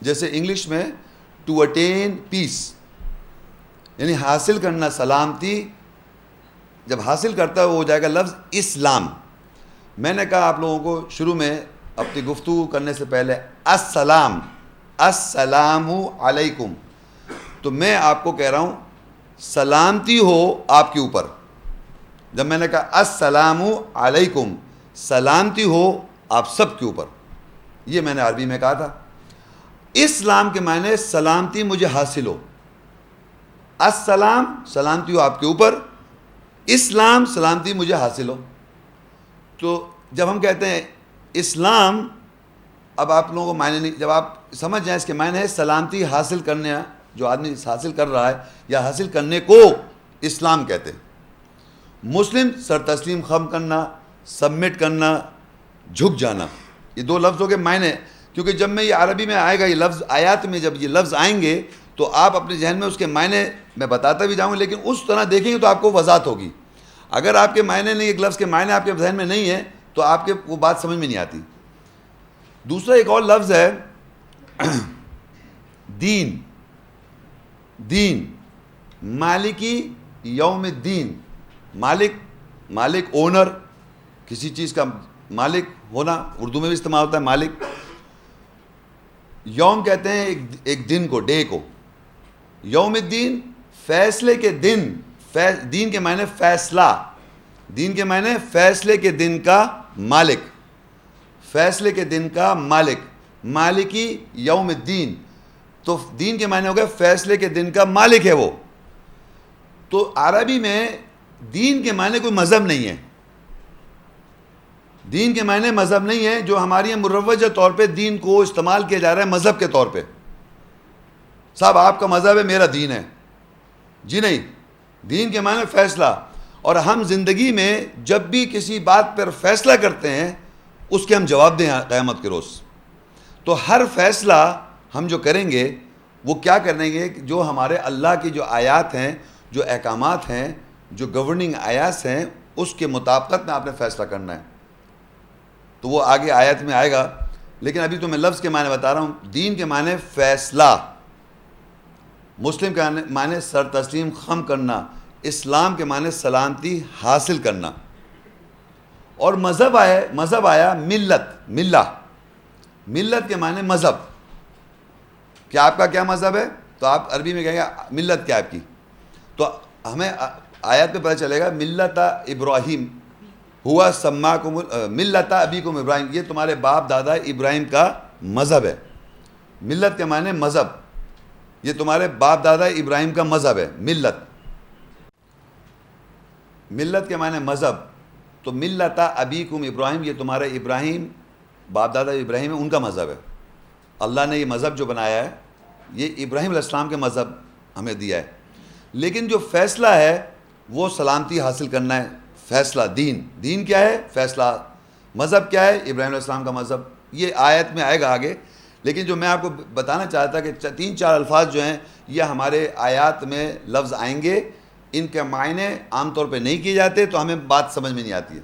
جیسے انگلش میں ٹو اٹین پیس, یعنی حاصل کرنا سلامتی. جب حاصل کرتا ہے وہ ہو جائے گا لفظ اسلام. میں نے کہا آپ لوگوں کو شروع میں اپنی گفتگو کرنے سے پہلے السلام علیکم, تو میں آپ کو کہہ رہا ہوں سلامتی ہو آپ کے اوپر. جب میں نے کہا السلام علیکم, سلامتی ہو آپ سب کے اوپر, یہ میں نے عربی میں کہا تھا. اسلام کے معنی سلامتی مجھے حاصل ہو. السلام سلامتی ہو آپ کے اوپر, اسلام سلامتی مجھے حاصل ہو. تو جب ہم کہتے ہیں اسلام, اب آپ لوگوں کو معنی نہیں, جب آپ سمجھ جائیں اس کے معنی ہے سلامتی حاصل کرنے, جو آدمی حاصل کر رہا ہے یا حاصل کرنے کو اسلام کہتے ہیں. مسلم سر تسلیم خم کرنا, سبمٹ کرنا, جھک جانا, یہ دو لفظوں کے معنی. کیونکہ جب میں یہ عربی میں آئے گا یہ لفظ, آیات میں جب یہ لفظ آئیں گے تو آپ اپنے ذہن میں اس کے معنی میں بتاتا بھی جاؤں, لیکن اس طرح دیکھیں گے تو آپ کو وضاحت ہوگی. اگر آپ کے معنی نہیں, ایک لفظ کے معنی آپ کے ذہن میں نہیں ہے تو آپ کے وہ بات سمجھ میں نہیں آتی. دوسرا ایک اور لفظ ہے دین, مالکی یوم الدین. مالک اونر, کسی چیز کا مالک ہونا, اردو میں بھی استعمال ہوتا ہے مالک. یوم کہتے ہیں ایک دن کو, ڈے کو. یوم الدین فیصلے کے دن, دین کے معنی فیصلہ, دین کے معنی فیصلے کے دن کا مالک, فیصلے کے دن کا مالک، مالکی یوم الدین، تو دین کے معنی ہو گئے فیصلے کے دن کا مالک ہے وہ. تو عربی میں دین کے معنی کوئی مذہب نہیں ہے. دین کے معنی مذہب نہیں ہے جو ہماری یہاں مروجہ طور پہ دین کو استعمال کیا جا رہا ہے مذہب کے طور پہ. صاحب آپ کا مذہب ہے، میرا دین ہے. جی نہیں، دین کے معنی فیصلہ. اور ہم زندگی میں جب بھی کسی بات پر فیصلہ کرتے ہیں اس کے ہم جواب دیں قیامت کے روز. تو ہر فیصلہ ہم جو کریں گے وہ کیا کریں گے؟ جو ہمارے اللہ کی جو آیات ہیں، جو احکامات ہیں، جو گورننگ آیات ہیں، اس کے مطابقت میں آپ نے فیصلہ کرنا ہے. تو وہ آگے آیت میں آئے گا، لیکن ابھی تو میں لفظ کے معنی بتا رہا ہوں. دین کے معنی فیصلہ، مسلم کے معنی سر تسلیم خم کرنا، اسلام کے معنی سلامتی حاصل کرنا. اور مذہب آیا ملت، ملت کے معنی مذہب. کہ آپ کا کیا مذہب ہے؟ تو آپ عربی میں کہیں گے ملت کیا آپ کی. تو ہمیں آیت پہ پتہ چلے گا ملت ابراہیم ہوا سماکم ملت ابیکم ابراہیم، یہ تمہارے باپ دادا ابراہیم کا مذہب ہے. ملت کے معنی مذہب، یہ تمہارے باپ دادا ابراہیم کا مذہب ہے. ملت کے معنی مذہب. تو ملت ابیکم ابراہیم، یہ تمہارے ابراہیم، باپ دادا ابراہیم ہے، ان کا مذہب ہے. اللہ نے یہ مذہب جو بنایا ہے یہ ابراہیم علیہ السلام کے مذہب ہمیں دیا ہے. لیکن جو فیصلہ ہے وہ سلامتی حاصل کرنا ہے. فیصلہ دین کیا ہے؟ فیصلہ. مذہب کیا ہے؟ ابراہیم علیہ السلام کا مذہب. یہ آیت میں آئے گا آگے. لیکن جو میں آپ کو بتانا چاہتا کہ 3-4 الفاظ جو ہیں یہ ہمارے آیات میں لفظ آئیں گے، ان کے معنی عام طور پہ نہیں کیے جاتے تو ہمیں بات سمجھ میں نہیں آتی ہے.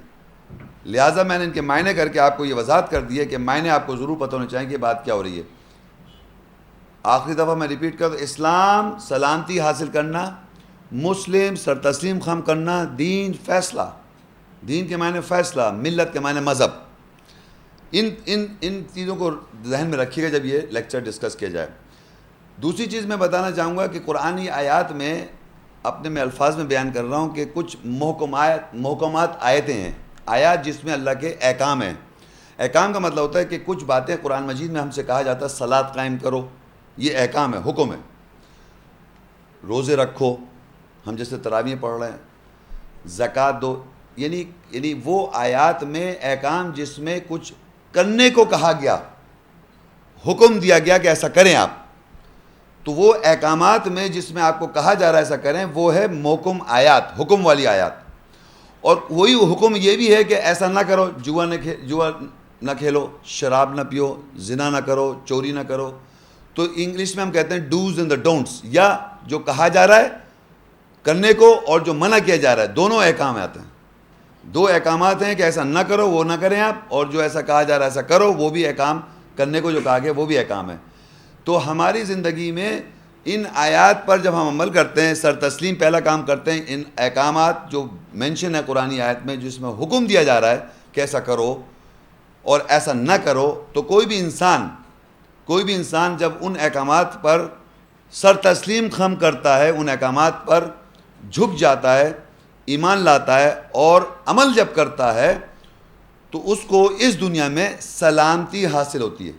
لہٰذا میں نے ان کے معنی کر کے آپ کو یہ وضاحت کر دی ہے کہ معنی آپ کو ضرور پتہ ہونا چاہیے کہ بات کیا ہو رہی ہے. آخری دفعہ میں ریپیٹ کر دوں، اسلام سلامتی حاصل کرنا، مسلم سر تسلیم خم کرنا، دین فیصلہ. دین کے معنی فیصلہ، ملت کے معنی مذہب. ان چیزوں کو ذہن میں رکھیے گا جب یہ لیکچر ڈسکس کیا جائے. دوسری چیز میں بتانا چاہوں گا کہ قرآنی آیات میں اپنے میں الفاظ میں بیان کر رہا ہوں کہ کچھ محکمات آیتیں ہیں، آیات جس میں اللہ کے احکام ہیں. احکام کا مطلب ہوتا ہے کہ کچھ باتیں قرآن مجید میں ہم سے کہا جاتا ہے صلاۃ قائم کرو، یہ احکام ہے، حکم ہے. روزے رکھو، ہم جیسے تراویح پڑھ رہے ہیں، زکوٰۃ دو، یعنی وہ آیات میں احکام جس میں کچھ کرنے کو کہا گیا، حکم دیا گیا کہ ایسا کریں آپ. تو وہ احکامات میں جس میں آپ کو کہا جا رہا ہے ایسا کریں، وہ ہے محکم آیات، حکم والی آیات. اور وہی حکم یہ بھی ہے کہ ایسا نہ کرو، جوا نہ کھیلو، شراب نہ پیو، زنا نہ کرو، چوری نہ کرو. تو انگلش میں ہم کہتے ہیں ڈوز اینڈ دا ڈونٹس، یا جو کہا جا رہا ہے کرنے کو اور جو منع کیا جا رہا ہے، دونوں احکام آتے ہیں. 2 احکامات ہیں کہ ایسا نہ کرو، وہ نہ کریں آپ، اور جو ایسا کہا جا رہا ہے ایسا کرو، وہ بھی احکام، کرنے کو جو کہا گیا وہ بھی احکام ہے. تو ہماری زندگی میں ان آیات پر جب ہم عمل کرتے ہیں، سر تسلیم پہلا کام کرتے ہیں. ان احکامات جو مینشن ہے قرآنی آیت میں جس میں حکم دیا جا رہا ہے کہ ایسا کرو اور ایسا نہ کرو، تو کوئی بھی انسان جب ان احکامات پر سر تسلیم خم کرتا ہے، ان احکامات پر جھک جاتا ہے، ایمان لاتا ہے اور عمل جب کرتا ہے، تو اس کو اس دنیا میں سلامتی حاصل ہوتی ہے.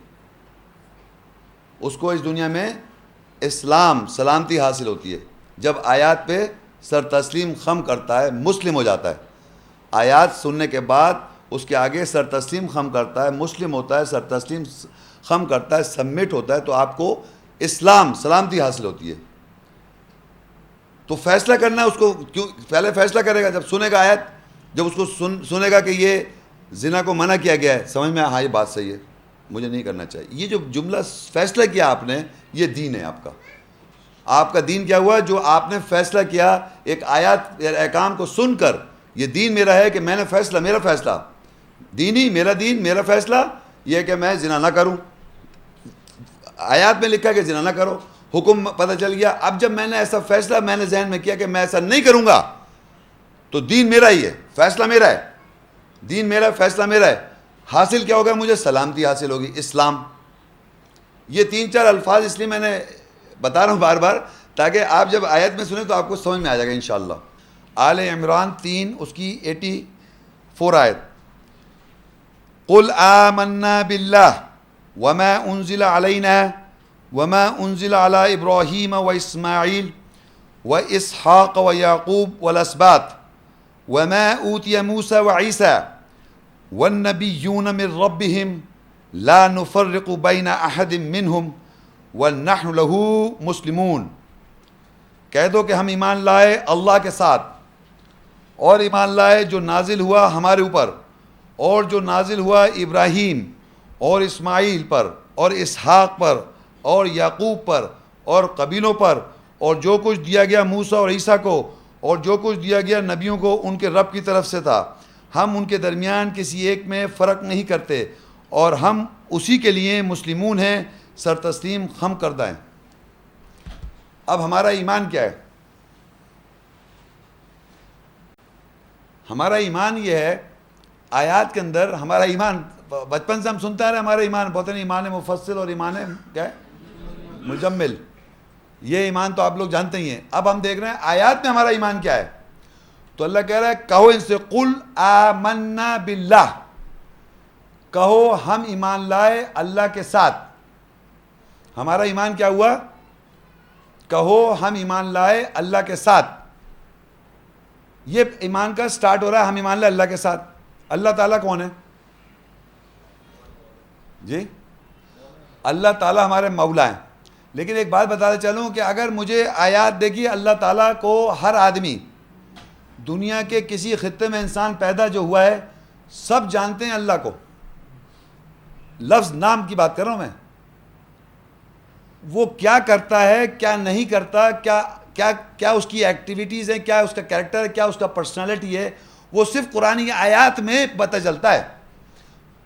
اس کو اس دنیا میں سلامتی حاصل ہوتی ہے جب آیات پہ سر تسلیم خم کرتا ہے، مسلم ہو جاتا ہے. آیات سننے کے بعد اس کے آگے سر تسلیم خم کرتا ہے، مسلم ہوتا ہے، سر تسلیم خم کرتا ہے، سبمٹ ہوتا ہے، تو آپ کو سلامتی حاصل ہوتی ہے. تو فیصلہ کرنا، اس کو کیوں پہلے فیصلہ کرے گا جب سنے گا آیت، جب اس کو سنے گا کہ یہ زنا کو منع کیا گیا ہے، سمجھ میں ہاں یہ بات صحیح ہے، مجھے نہیں کرنا چاہیے. یہ جو جملہ فیصلہ کیا آپ نے، یہ دین ہے آپ کا. آپ کا دین کیا ہوا؟ جو آپ نے فیصلہ کیا ایک آیات احکام کو سن کر، یہ دین میرا ہے کہ میں نے فیصلہ، میرا فیصلہ دینی، میرا دین، میرا فیصلہ یہ ہے کہ میں زنا نہ کروں. آیات میں لکھا کہ زنا نہ کرو، حکم پتہ چل گیا. اب جب میں نے ایسا فیصلہ میں نے ذہن میں کیا کہ میں ایسا نہیں کروں گا، تو دین میرا ہی ہے، فیصلہ میرا ہے، دین میرا ہے، فیصلہ میرا ہے. حاصل کیا ہوگا؟ مجھے سلامتی حاصل ہوگی، اسلام. یہ 3-4 الفاظ اس لیے میں نے بتا رہا ہوں بار بار، تاکہ آپ جب آیت میں سنیں تو آپ کو سمجھ میں آ جائے گا انشاءاللہ. آل عمران 3 اس کی 84 آیت. قل آمنا باللہ وما انزل علینا وما انزل علی ابراہیم و اسماعیل و اسحاق و یعقوب والاسباط وما اوتی موسیٰ و عیسیٰ والنبیون من ربهم لا نفرق بین احد منہم ونحن له مسلمون. کہہ دو کہ ہم ایمان لائے اللہ کے ساتھ اور ایمان لائے جو نازل ہوا ہمارے اوپر اور جو نازل ہوا ابراہیم اور اسماعیل پر اور اسحاق پر اور یعقوب پر اور قبیلوں پر اور جو کچھ دیا گیا موسیٰ اور عیسیٰ کو اور جو کچھ دیا گیا نبیوں کو ان کے رب کی طرف سے تھا. ہم ان کے درمیان کسی ایک میں فرق نہیں کرتے اور ہم اسی کے لیے مسلمون ہیں، سر تسلیم خم کردہ ہیں. اب ہمارا ایمان کیا ہے؟ ہمارا ایمان یہ ہے، آیات کے اندر ہمارا ایمان بچپن سے ہم سنتے آ رہے ہیں، ہمارا ایمان بہت ایمان مفصل اور ایمان کیا ہے مجمل. یہ ایمان تو آپ لوگ جانتے ہی ہیں. اب ہم دیکھ رہے ہیں آیات میں ہمارا ایمان کیا ہے. تو اللہ کہہ رہا ہے کہو ان سے قل آمنا باللہ، کہو ہم ایمان لائے اللہ کے ساتھ. ہمارا ایمان کیا ہوا؟ کہو ہم ایمان لائے اللہ کے ساتھ. یہ ایمان کا سٹارٹ ہو رہا ہے ہم ایمان لائے اللہ کے ساتھ. اللہ تعالیٰ کون ہے جی؟ اللہ تعالیٰ ہمارے مولا ہیں. لیکن ایک بات بتاتے چلوں کہ اگر مجھے آیات دیکھیے، اللہ تعالیٰ کو ہر آدمی دنیا کے کسی خطے میں انسان پیدا جو ہوا ہے سب جانتے ہیں اللہ کو. لفظ نام کی بات کر رہا ہوں میں. وہ کیا کرتا ہے کیا نہیں کرتا، کیا اس کی ایکٹیویٹیز ہیں، کیا اس کا کیریکٹر ہے، کیا اس کا پرسنالٹی ہے، وہ صرف قرآن آیات میں پتہ چلتا ہے.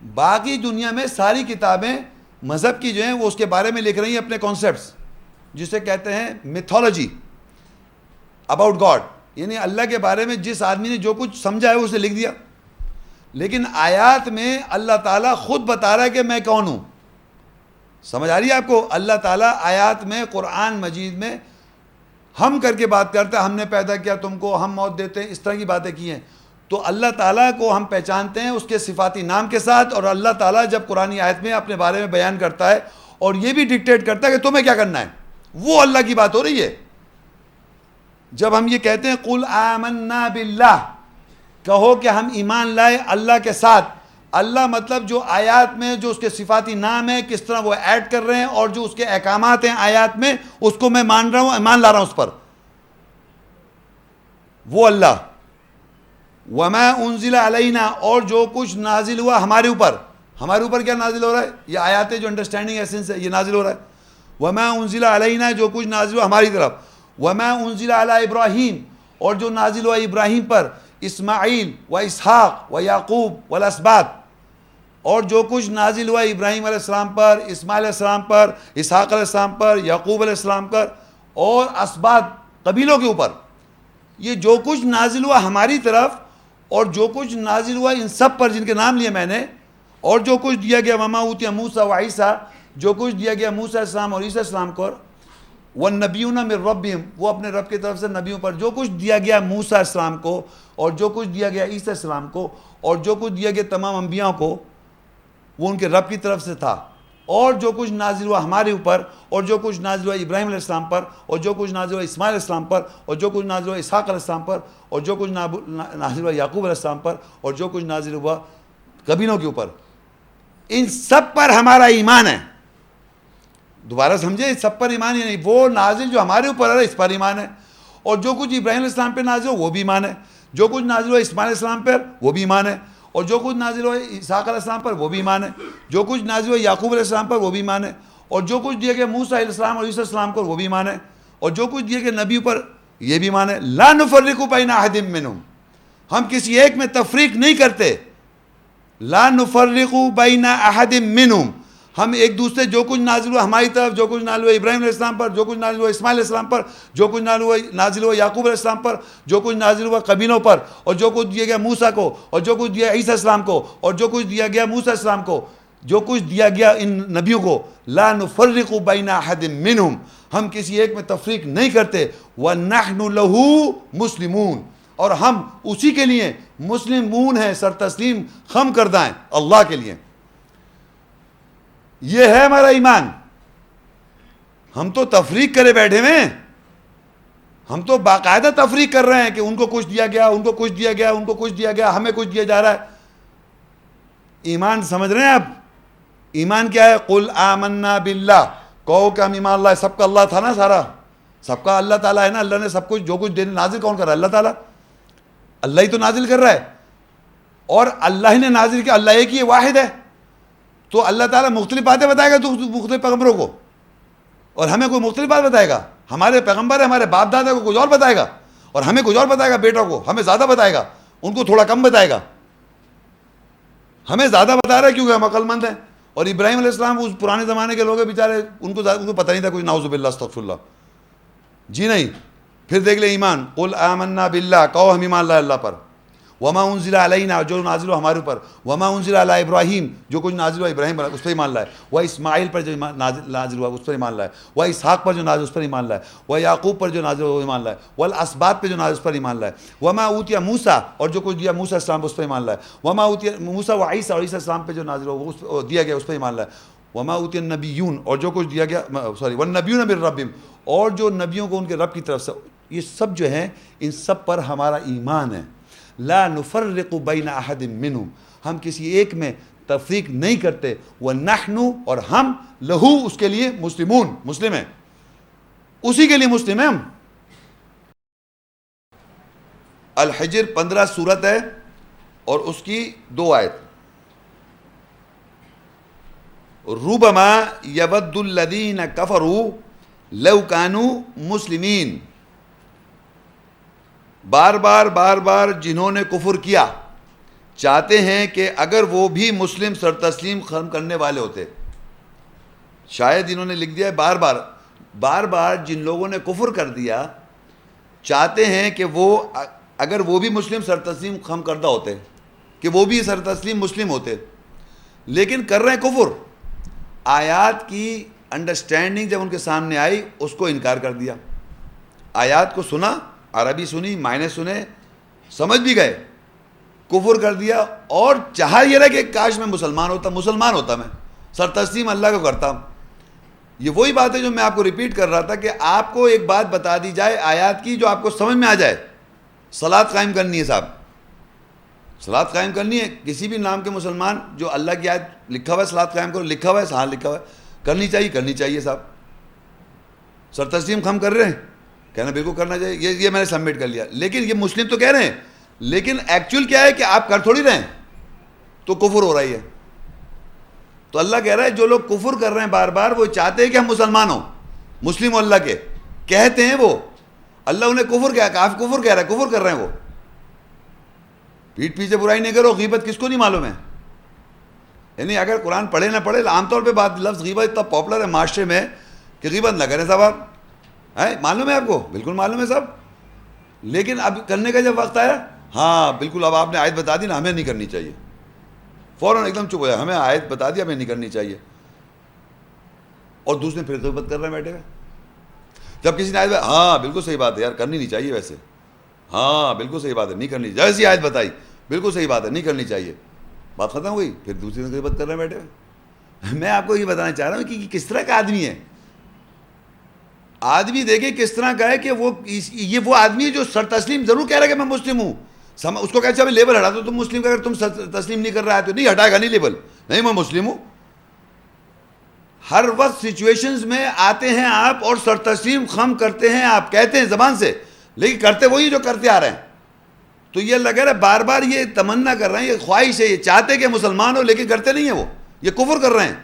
باقی دنیا میں ساری کتابیں مذہب کی جو ہیں وہ اس کے بارے میں لکھ رہی ہیں اپنے کانسیپٹس، جسے کہتے ہیں میتھولوجی اباؤٹ گاڈ، یعنی اللہ کے بارے میں جس آدمی نے جو کچھ سمجھا ہے اسے لکھ دیا. لیکن آیات میں اللہ تعالیٰ خود بتا رہا ہے کہ میں کون ہوں. سمجھ آ رہی ہے آپ کو؟ اللہ تعالیٰ آیات میں قرآن مجید میں ہم کر کے بات کرتا ہے، ہم نے پیدا کیا تم کو، ہم موت دیتے ہیں، اس طرح کی باتیں کی ہیں. تو اللہ تعالیٰ کو ہم پہچانتے ہیں اس کے صفاتی نام کے ساتھ. اور اللہ تعالیٰ جب قرآن آیت میں اپنے بارے میں بیان کرتا ہے اور یہ بھی ڈکٹیٹ کرتا ہے کہ تمہیں کیا کرنا ہے، وہ اللہ کی بات ہو رہی ہے. جب ہم یہ کہتے ہیں قل آمنا باللہ، کہو کہ ہم ایمان لائے اللہ کے ساتھ. اللہ مطلب جو آیات میں جو اس کے صفاتی نام ہے کس طرح وہ ایڈ کر رہے ہیں اور جو اس کے احکامات ہیں آیات میں اس کو میں مان رہا ہوں، ایمان لا رہا ہوں اس پر. وہ اللہ. وما انزل علینا، اور جو کچھ نازل ہوا ہمارے اوپر. ہمارے اوپر کیا نازل ہو رہا ہے؟ یہ آیات جو انڈرسٹینڈنگ ایسنس ہے یہ نازل ہو رہا ہے. وما انزل علینا، جو کچھ نازل ہوا ہماری طرف. وما انزل علی ابراہیم، اور جو نازل ہوا ابراہیم پر، اسماعیل و اسحاق و یعقوب والاسباط، اور جو کچھ نازل ہوا ابراہیم علیہ السلام پر، اسماعیل علیہ السلام پر، اسحاق علیہ السلام پر، یعقوب علیہ السلام پر اور اسباط قبیلوں کے اوپر. یہ جو کچھ نازل ہوا ہماری طرف اور جو کچھ نازل ہوا ان سب پر جن کے نام لیے میں نے، اور جو کچھ دیا گیا وما اوتی موسیٰ و عیسیٰ، جو کچھ دیا گیا موسیٰ علیہ السلام اور عیسیٰ علیہ السلام کو، والنبیون من ربہم، وہ اپنے رب کی طرف سے نبیوں پر جو کچھ دیا گیا موسیٰ علیہ السلام کو اور جو کچھ دیا گیا عیسیٰ علیہ السلام کو اور جو کچھ دیا گیا تمام انبیاء کو، وہ ان کے رب کی طرف سے تھا. اور جو کچھ نازل ہوا ہمارے اوپر اور جو کچھ نازل ہوا ابراہیم علیہ السلام پر اور جو کچھ نازل ہوا اسماعیل علیہ السلام پر اور جو کچھ نازل ہوا اسحاق علیہ السلام پر اور جو کچھ نازل ہوا یعقوب علیہ السلام پر اور جو کچھ نازل ہوا قبیلوں کے اوپر، ان سب پر ہمارا ایمان ہے. دوبارہ سمجھے، سب پر ایمان ہی نہیں، وہ نازل جو ہمارے اوپر ہے اس پر ایمان ہے، اور جو کچھ ابراہیم علیہ السلام پہ نازل ہو وہ بھی ایمان ہے، جو کچھ نازل ہوا اسماعیل علیہ السلام پر وہ بھی ایمان ہے، اور جو کچھ نازل ہوا اسحاق علیہ السلام پر وہ بھی ایمان ہے، جو کچھ نازل ہوا یعقوب علیہ السلام پر وہ بھی ایمان ہے، اور جو کچھ دیا گیا موسیٰ علیہ السلام اور عیسیٰ علیہ السلام کو وہ بھی ایمان ہے، اور جو کچھ دیا گیا نبیوں پر یہ بھی ایمان ہے. لا نفرق بین احد منہم، ہم کسی ایک میں تفریق نہیں کرتے. لا نفرق بین احد منہم، ہم ایک دوسرے جو کچھ نازل ہوا ہماری طرف، جو کچھ نازل ہوا ابراہیم علیہ السلام پر، جو کچھ نازل ہوا اسماعیل علیہ السلام پر، جو کچھ نازل ہوا یعقوب علیہ السلام پر، جو کچھ نازل ہوا قبیلوں پر، اور جو کچھ دیا گیا موسیٰ کو اور جو کچھ دیا عیسیٰ السلام کو اور جو کچھ دیا گیا موسیٰ السلام کو، جو کچھ دیا گیا ان نبیوں کو، لا نفرق بین احد منہم، ہم کسی ایک میں تفریق نہیں کرتے. وَنَحْنُ لَهُ مُسْلِمُونَ، اور ہم اسی کے لیے مسلمون ہیں, سر تسلیم خم کردہ ہیں اللہ کے لیے. یہ ہے ہمارا ایمان. ہم تو تفریق کرے بیٹھے ہیں, ہم تو باقاعدہ تفریق کر رہے ہیں کہ ان کو کچھ دیا گیا, ان کو کچھ دیا گیا, ان کو کچھ دیا گیا, ہمیں کچھ دیا جا رہا ہے. ایمان سمجھ رہے ہیں آپ؟ ایمان کیا ہے؟ قل آمنا باللہ, کہو کہ ہم ایمان اللہ ہے. سب کا اللہ تھا نا, سارا سب کا اللہ تعالیٰ ہے نا. اللہ نے سب کچھ جو کچھ دینے نازل کون کر رہا ہے؟ اللہ تعالیٰ. اللہ ہی تو نازل کر رہا ہے, اور اللہ ہی نے نازل کیا. اللہ ایک ہی واحد ہے. تو اللہ تعالیٰ مختلف باتیں بتائے گا تو مختلف پیغمبروں کو, اور ہمیں کوئی مختلف بات بتائے گا. ہمارے پیغمبر ہمارے باپ دادا کو کچھ اور بتائے گا, اور ہمیں کچھ اور بتائے گا. بیٹوں کو ہمیں زیادہ بتائے گا, ان کو تھوڑا کم بتائے گا. ہمیں زیادہ بتا رہا ہے کیونکہ ہم عقل مند ہیں. اور ابراہیم علیہ السلام اس پرانے زمانے کے لوگ ہیں بیچارے, ان کو پتہ نہیں تھا کچھ. نعوذ باللہ استغفر اللہ, جی نہیں. پھر دیکھ لیں ایمان, قل آمنا باللہ, کہو ہم ایمان لائے اللہ پر. وما انزل علینا, جو نازل ہو ہمارے اوپر. وما انزل علی ابراہیم, جو کچھ نازل ہوا ابراہیم پر اس پر ایمان لائے. و اسماعیل پر جو نازل ہوا اس پر ایمان لائے. و اسحاق پر جو نازل اس پر ایمان لائے. و یعقوب پر جو نازل ہوا ایمان لائے. والاسباط پر جو نازل اس پر ایمان لائے. وما اوتیا موسیٰ, اور جو کچھ دیا موسیٰ السلام اس پر ایمان لائے. وما اوتیا موسیٰ و عیسیٰ, اور عیسیٰ السلام پہ جو نازل ہوا وہ دیا گیا اس پر ایمان لائے. وما اوتیا النبیون, اور جو کچھ دیا گیا, والنبیون من ربہم, اور جو نبیوں کو ان کے رب کی طرف سے. یہ سب جو ہیں ان سب پر ہمارا ایمان ہے. لا نفرق بین احد منہم, ہم کسی ایک میں تفریق نہیں کرتے. ونحن, اور ہم, لہو, اس کے لیے, مسلمون, مسلم ہیں, اسی کے لیے مسلم ہیں ہم. الحجر 15 سورت ہے اور اس کی 2 آیت. ربما یود الذین کفروا لو کانوا مسلمین, بار بار جنہوں نے کفر کیا چاہتے ہیں کہ اگر وہ بھی مسلم سر تسلیم خم کرنے والے ہوتے. شاید انہوں نے لکھ دیا ہے بار بار جن لوگوں نے کفر کر دیا چاہتے ہیں کہ وہ اگر وہ بھی مسلم سر تسلیم خم کردہ ہوتے, کہ وہ بھی سر تسلیم مسلم ہوتے, لیکن کر رہے ہیں کفر. آیات کی انڈرسٹینڈنگ جب ان کے سامنے آئی اس کو انکار کر دیا. آیات کو سنا, عربی سنی, معنی سنے, سمجھ بھی گئے, کفر کر دیا. اور چاہا یہ رہا کہ کاش میں مسلمان ہوتا, میں سر تسلیم اللہ کو کرتا. یہ وہی بات ہے جو میں آپ کو ریپیٹ کر رہا تھا کہ آپ کو ایک بات بتا دی جائے آیات کی جو آپ کو سمجھ میں آ جائے. صلاۃ قائم کرنی ہے صاحب, صلاۃ قائم کرنی ہے. کسی بھی نام کے مسلمان جو اللہ کی آیت لکھا ہوا ہے صلاۃ قائم کرو, لکھا ہوا ہے, ہاں لکھا ہوا ہے, کرنی چاہیے صاحب. سر تسلیم ہم کر رہے ہیں, کہنا بالکل کرنا چاہیے, یہ میں نے سبمٹ کر لیا. لیکن یہ مسلم تو کہہ رہے ہیں, لیکن ایکچوئل کیا ہے کہ آپ کر تھوڑی رہے ہیں, تو کفر ہو رہی ہے. تو اللہ کہہ رہا ہے جو لوگ کفر کر رہے ہیں بار بار, وہ چاہتے ہیں کہ ہم مسلمان ہوں, مسلم ہو اللہ کے, کہتے ہیں وہ. اللہ انہیں کفر کیا, آپ کفر کہہ رہا ہے, کفر کر رہے ہیں وہ. پیٹھ پیچھے برائی نہیں کرو, غیبت کس کو نہیں معلوم ہے. یعنی اگر قرآن پڑھے نہ پڑھے, عام طور پہ بات, لفظ غیبت اتنا پاپولر ہے معاشرے میں کہ غیبت نہ کریں صاحب. آپ معلوم ہے, آپ کو بالکل معلوم ہے سب, لیکن اب کرنے کا جب وقت آیا, ہاں بالکل, اب آپ نے آیت بتا دی نا, ہمیں نہیں کرنی چاہیے, فوراً ایک دم چپ ہو جائے, ہمیں آیت بتا دی, ہمیں نہیں کرنی چاہیے. اور دوسرے پھر غیبت کر رہے ہیں بیٹھے ہوئے. جب کسی نے آیت, ہاں بالکل صحیح بات ہے یار, کرنی نہیں چاہیے ویسے, ہاں بالکل صحیح بات ہے, نہیں کرنی, جیسی آیت بتائی بالکل صحیح بات ہے, نہیں کرنی چاہیے, بات ختم ہوئی. پھر دوسرے نے غیبت کر رہے ہیں بیٹھے ہوئے. میں آپ کو یہ بتانا چاہ رہا ہوں کہ کس طرح کا آدمی ہے. آدمی دیکھیں کس طرح کا ہے کہ وہ آدمی ہے جو سر تسلیم ضرور کہہ رہا ہے کہ میں مسلم ہوں. اس کو کہتے ہیں لیبل ہٹا دو, تم مسلم کا, اگر تم تسلیم نہیں کر رہا ہے تو نہیں ہٹائے گا, نہیں لیبل, نہیں میں مسلم ہوں. ہر وقت سچویشنز میں آتے ہیں آپ اور سر تسلیم خم کرتے ہیں, آپ کہتے ہیں زبان سے, لیکن کرتے وہی جو کرتے آ رہے ہیں. تو یہ اللہ کہہ رہا ہے بار بار یہ تمنا کر رہے ہیں, یہ خواہش ہے, یہ چاہتے کہ مسلمان ہو لیکن کرتے نہیں ہیں, وہ یہ کفر کر رہے ہیں.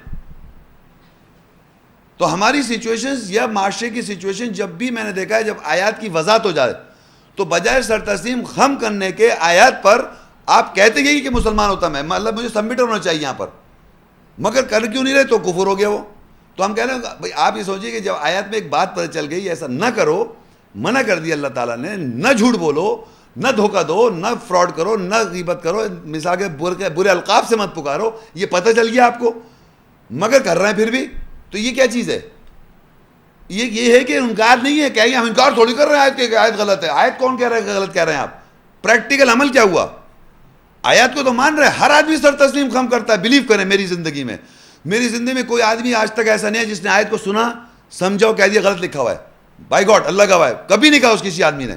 تو ہماری سچویشنز یا معاشرے کی سچویشن جب بھی میں نے دیکھا ہے, جب آیات کی وضاحت ہو جائے تو بجائے سر تسلیم خم کرنے کے آیات پر آپ کہتے ہیں کہ مسلمان ہوتا میں, مطلب مجھے سبمٹ ہونا چاہیے یہاں پر, مگر کر کیوں نہیں رہے, تو کفر ہو گیا وہ. تو ہم کہہ رہے ہیں بھائی آپ یہ سوچیے کہ جب آیات میں ایک بات پتہ چل گئی, ایسا نہ کرو, منع کر دیا اللہ تعالیٰ نے, نہ جھوٹ بولو, نہ دھوکہ دو, نہ فراڈ کرو, نہ غیبت کرو, مثال کے برے القاب سے مت پکارو, یہ پتہ چل گیا آپ کو, مگر کر رہے ہیں پھر بھی, تو یہ کیا چیز ہے؟ یہ ہے کہ انکار نہیں ہے, کہیں ہم انکار تھوڑی کر رہے ہیں آیت کے, آیت غلط ہے. آیت کون کہہ رہا ہے کہ غلط کہہ رہے ہیں آپ؟ پریکٹیکل عمل کیا ہوا؟ آیات کو تو مان رہے، ہر آدمی سر تسلیم خم کرتا ہے. بلیو کریں میری زندگی میں کوئی آدمی آج تک ایسا نہیں ہے جس نے آیت کو سنا سمجھا اور کہہ دیا غلط لکھا ہوا ہے. بائی گاڈ اللہ گواہ ہے، کبھی نہیں کہا اس کسی آدمی نے،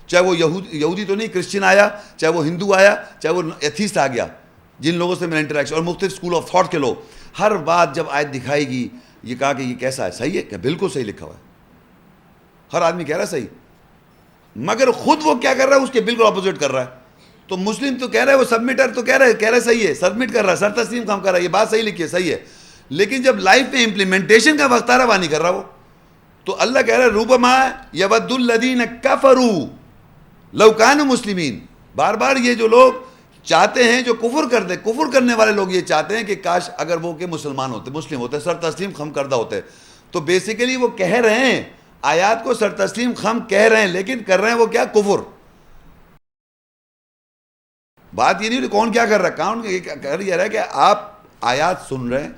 چاہے وہ یہودی تو نہیں، کرسچن آیا، چاہے وہ ہندو آیا، چاہے وہ ایتھیسٹ آ گیا، جن لوگوں سے میرا انٹریکشن، اور مختلف اسکول آف تھاٹ کے لوگ، ہر بات جب آیت دکھائے گی یہ کہا کہ یہ کیسا ہے، صحیح ہے کہ بالکل صحیح لکھا ہوا ہے. ہر آدمی کہہ رہا ہے صحیح، مگر خود وہ کیا کر رہا ہے، اس کے بالکل اپوزٹ کر رہا ہے. تو مسلم تو کہہ رہا ہے، وہ سبمٹر تو کہہ رہا ہے صحیح ہے، سبمٹ کر رہا ہے، سر تسلیم خم کر رہا ہے، یہ بات صحیح لکھی ہے، صحیح ہے، لیکن جب لائف میں امپلیمنٹیشن کا وقت آ رہا ہے وہ نہیں کر رہا. وہ تو اللہ کہہ رہا ہے ربما یود الذین کفروا لو کانوا مسلمین. بار بار یہ جو لوگ چاہتے ہیں، جو کفر کرنے والے لوگ یہ چاہتے ہیں کہ کاش اگر وہ کہ مسلمان ہوتے، مسلم ہوتے، سر تسلیم خم کردہ ہوتے. تو بیسیکلی وہ کہہ رہے ہیں آیات کو سر تسلیم خم کہہ رہے ہیں، لیکن کر رہے ہیں وہ کیا؟ کفر. بات یہ نہیں کون کیا کر رہا ہے، کون کر یہ رہا ہے کہ آپ آیات سن رہے ہیں،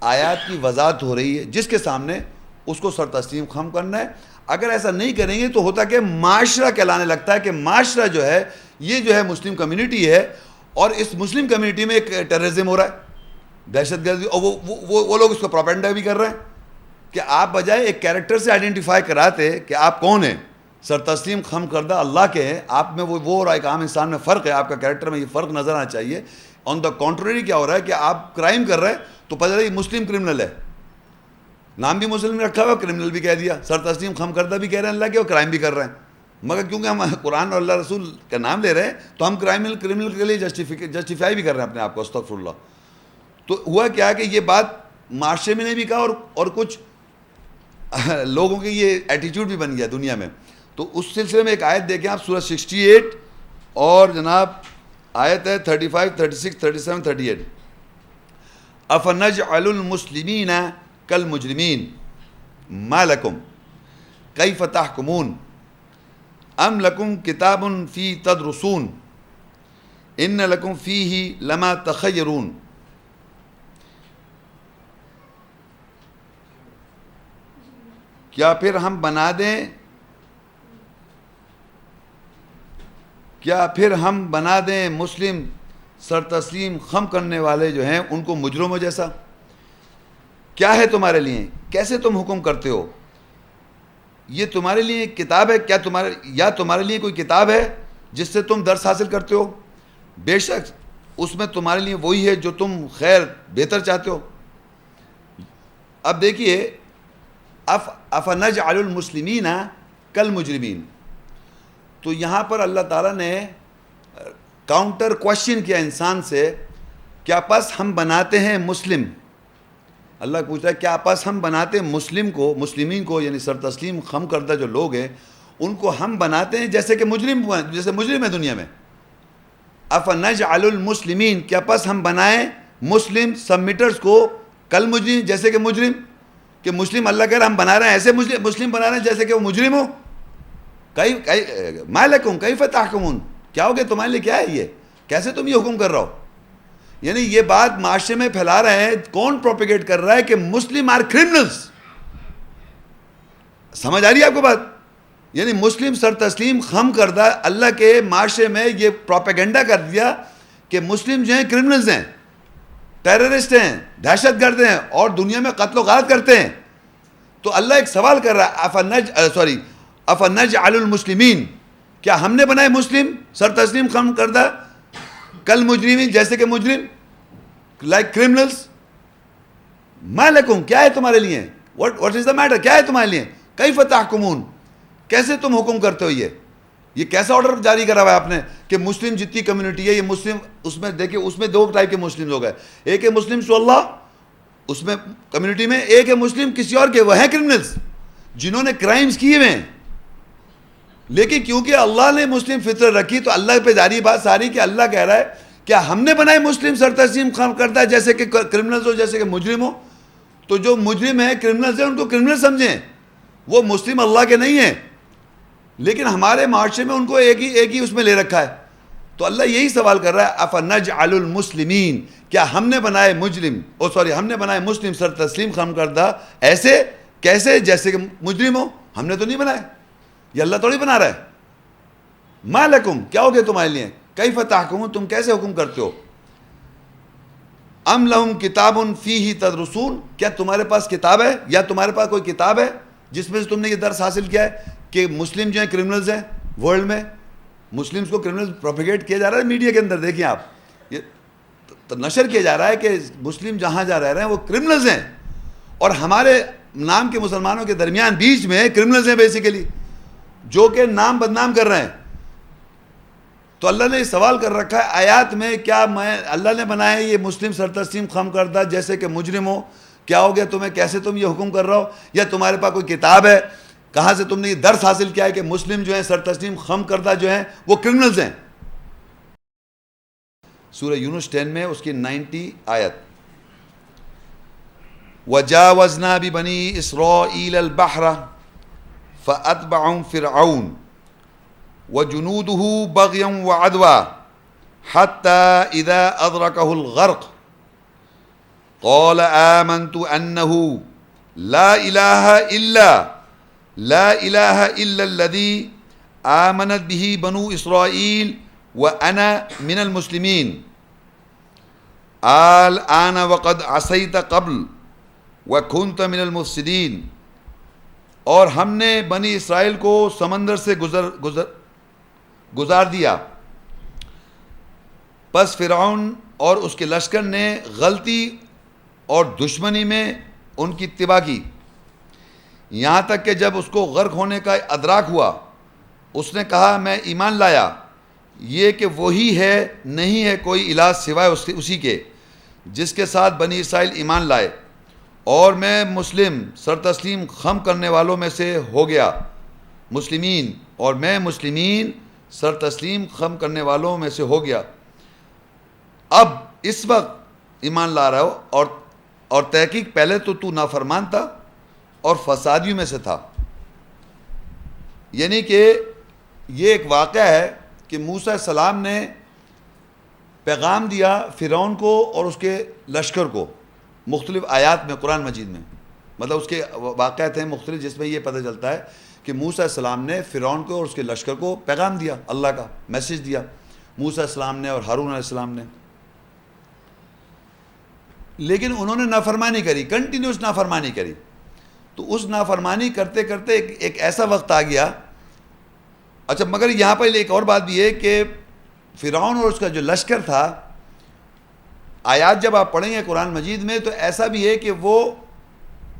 آیات کی وضاحت ہو رہی ہے، جس کے سامنے اس کو سر تسلیم خم کرنا ہے. اگر ایسا نہیں کریں گے تو ہوتا کہ معاشرہ کہلانے لگتا ہے کہ معاشرہ جو ہے یہ جو ہے مسلم کمیونٹی ہے، اور اس مسلم کمیونٹی میں ایک ٹیررزم ہو رہا ہے، دہشت گردی، اور وہ لوگ اس کو پروپیگنڈا بھی کر رہے ہیں کہ آپ بجائے ایک کیریکٹر سے آئیڈینٹیفائی کراتے کہ آپ کون ہیں، سر تسلیم خم کردہ اللہ کے ہیں، آپ میں وہ اور ایک عام انسان میں فرق ہے، آپ کا کیریکٹر میں یہ فرق نظر آنا چاہیے. آن دا کانٹریری کیا ہو رہا ہے کہ آپ کرائم کر رہے ہیں تو پتہ چلا یہ مسلم کرمنل ہے، نام بھی مسلم نے رکھا ہوا، کرمنل بھی کہہ دیا، سر تسلیم خم کردہ بھی کہہ رہے ہیں اللہ کے، اور کرائم بھی کر رہے ہیں. مگر کیونکہ ہم قرآن اور اللہ رسول کا نام لے رہے ہیں تو ہم کرمنل کے لیے جسٹیفائی بھی کر رہے ہیں اپنے آپ کو، استغفر اللہ. تو ہوا کیا کہ یہ بات معاشرے میں نے بھی کہا اور کچھ لوگوں کی یہ ایٹیٹیوڈ بھی بن گیا دنیا میں. تو اس سلسلے میں ایک آیت دیکھیں آپ، سورہ 68 اور جناب آیت ہے 35، 36، 37، 38. افنجعل المسلمین کالمجرمین ما لکم کیف تحکمون ام لکم کتاب فی تدرسون ان لکم فیہ لما تخیرون. کیا پھر ہم بنا دیں مسلم سر تسلیم خم کرنے والے جو ہیں ان کو مجرموں جیسا؟ کیا ہے تمہارے لیے، کیسے تم حکم کرتے ہو؟ یہ تمہارے لیے کتاب ہے کیا، تمہارے لیے کوئی کتاب ہے جس سے تم درس حاصل کرتے ہو؟ بے شک اس میں تمہارے لیے وہی ہے جو تم خیر بہتر چاہتے ہو. اب دیکھیے افنجعل المسلمین کالمجرمین، تو یہاں پر اللہ تعالیٰ نے کاؤنٹر کوشچن کیا انسان سے، کیا پس ہم بناتے ہیں مسلم، اللہ پوچھ رہا ہے کیا پس ہم بناتے ہیں مسلمین کو یعنی سر تسلیم خم کردہ جو لوگ ہیں ان کو ہم بناتے ہیں جیسے کہ مجرم ہے دنیا میں. افنجعل المسلمین، کیا پس ہم بنائیں مسلم سبمٹرز کو کالمجرمین جیسے کہ مجرم، کہ مسلم اللہ کہہ رہا ہم بنا رہے ہیں ایسے مسلم بنا رہے ہیں جیسے کہ وہ مجرم ہو. ما لکم کیف تحکمون، کیا ہو گیا تمہارے لیے، کیا ہے یہ، کیسے تم یہ حکم کر رہا ہو؟ یعنی یہ بات معاشرے میں پھیلا رہے ہیں، کون پروپیگیٹ کر رہا ہے کہ مسلم آر کرمنلز. سمجھ آ رہی ہے آپ کو بات؟ یعنی مسلم سر تسلیم خم کردہ اللہ کے معاشرے میں یہ پروپیگنڈا کر دیا کہ مسلم جو ہیں کرمنلز ہیں، ٹیررسٹ ہیں، دہشت گرد ہیں، اور دنیا میں قتل و غارت کرتے ہیں. تو اللہ ایک سوال کر رہا ہے افنجعل المسلمین، کیا ہم نے بنائے مسلم سر تسلیم خم کردہ کالمجرمین جیسے کہ مجرم، لائک کرمنلز. ما لکم، کیا ہے تمہارے لیے، what is the matter، کیا ہے تمہارے لیے، کیف تحکمون، کیسے تم حکم کرتے ہو؟ یہ کیسا آرڈر جاری کرا ہوا ہے آپ نے کہ مسلم جتنی کمیونٹی ہے یہ مسلم، اس میں دیکھیں اس میں دو ٹائپ کے مسلم لوگ ہیں، ایک ہے مسلم سو اللہ اس میں کمیونٹی میں، ایک ہے مسلم کسی اور کے، وہ ہیں کرمنلز جنہوں نے کرائمز کیے ہوئے ہیں. لیکن کیونکہ اللہ نے مسلم فطرت رکھی تو اللہ پہ جاری بات ساری کہ اللہ کہہ رہا ہے کیا ہم نے بنائے مسلم سر تسلیم خم کرتا ہے جیسے کہ کرمنلز ہو، جیسے کہ مجرم ہو. تو جو مجرم ہیں کرمنلز ہیں ان کو کرمنل سمجھیں، وہ مسلم اللہ کے نہیں ہیں، لیکن ہمارے معاشرے میں ان کو ایک ہی اس میں لے رکھا ہے. تو اللہ یہی سوال کر رہا ہے افنجعل المسلمین، کیا ہم نے بنائے ہم نے بنائے مسلم سر تسلیم خم کردہ ایسے کیسے جیسے کہ مجرم ہو؟ ہم نے تو نہیں بنائے، یہ اللہ تھوڑی بنا رہا ہے. ما لکم کیا ہو گیا تمہارے لیے، کیف تحکمون تم کیسے حکم کرتے ہو، ام لہم کتاب فیہ تدرسون کیا تمہارے پاس کتاب ہے، یا تمہارے پاس کوئی کتاب ہے جس میں سے تم نے یہ درس حاصل کیا ہے کہ مسلم جو ہیں کرمنلز ہیں ورلڈ میں، مسلمز کو کرمنل پروپیگیٹ کیا جا رہا ہے میڈیا کے اندر، دیکھیں آپ یہ نشر کیا جا رہا ہے کہ مسلم جہاں جہاں رہ رہے ہیں وہ کرمنلز ہیں، اور ہمارے نام کے مسلمانوں کے درمیان بیچ میں کرمنلز ہیں بیسیکلی، جو کہ نام بدنام کر رہے ہیں۔ تو اللہ نے سوال کر رکھا ہے آیات میں، کیا میں اللہ نے بنایا یہ مسلم سرتسلیم خم کردہ جیسے کہ مجرم ہو، کیا ہو گیا تمہیں، کیسے تم یہ حکم کر رہا ہو، یا تمہارے پاس کوئی کتاب ہے، کہاں سے تم نے یہ درس حاصل کیا ہے کہ مسلم جو ہیں سرتسلیم خم کردہ جو ہیں وہ کرمنلز ہیں۔ سورہ یونس 10 میں اس کی 90 آیت، وَجَاوَزْنَا بِبَنِي إِسْرَائِيلَ الْبَحْرَ فَأَتْبَعَهُمْ فِرْعَوْنُ وَجُنُودُهُ بَغْيًا وَعَدْوًا حَتَّى إِذَا أَدْرَكَهُ الْغَرْقُ قَالَ آمَنْتُ أَنَّهُ لَا إِلَهَ إِلَّا الَّذِي آمَنَتْ بِهِ بَنُو إِسْرَائِيلَ وَأَنَا مِنَ الْمُسْلِمِينَ الْآنَ وَقَدْ عَصَيْتَ قَبْلُ وَكُنْتَ مِنَ الْمُفْسِدِينَ، اور ہم نے بنی اسرائیل کو سمندر سے گزار دیا، پس فرعون اور اس کے لشکر نے غلطی اور دشمنی میں ان کی اتباع کی، یہاں تک کہ جب اس کو غرق ہونے کا ادراک ہوا اس نے کہا میں ایمان لایا یہ کہ وہی ہے، نہیں ہے کوئی الہ سوائے اسی کے جس کے ساتھ بنی اسرائیل ایمان لائے، اور میں مسلم سرتسلیم خم کرنے والوں میں سے ہو گیا، مسلمین، اور میں مسلمین سرتسلیم خم کرنے والوں میں سے ہو گیا۔ اب اس وقت ایمان لا رہا ہو، اور تحقیق پہلے تو نافرمان تھا اور فسادیوں میں سے تھا۔ یعنی کہ یہ ایک واقعہ ہے کہ موسیٰ السلام نے پیغام دیا فرعون کو اور اس کے لشکر کو، مختلف آیات میں قرآن مجید میں، مطلب اس کے واقعات ہیں مختلف جس میں یہ پتہ چلتا ہے کہ موسیٰ السلام نے فرعون کو اور اس کے لشکر کو پیغام دیا، اللہ کا میسج دیا، موسیٰ السلام نے اور ہارون علیہ السلام نے، لیکن انہوں نے نافرمانی کری، کنٹینیوس نافرمانی کری۔ تو اس نافرمانی کرتے کرتے ایک ایسا وقت آ گیا۔ اچھا، مگر یہاں پر ایک اور بات بھی ہے کہ فرعون اور اس کا جو لشکر تھا، آیات جب آپ پڑھیں گے قرآن مجید میں تو ایسا بھی ہے کہ وہ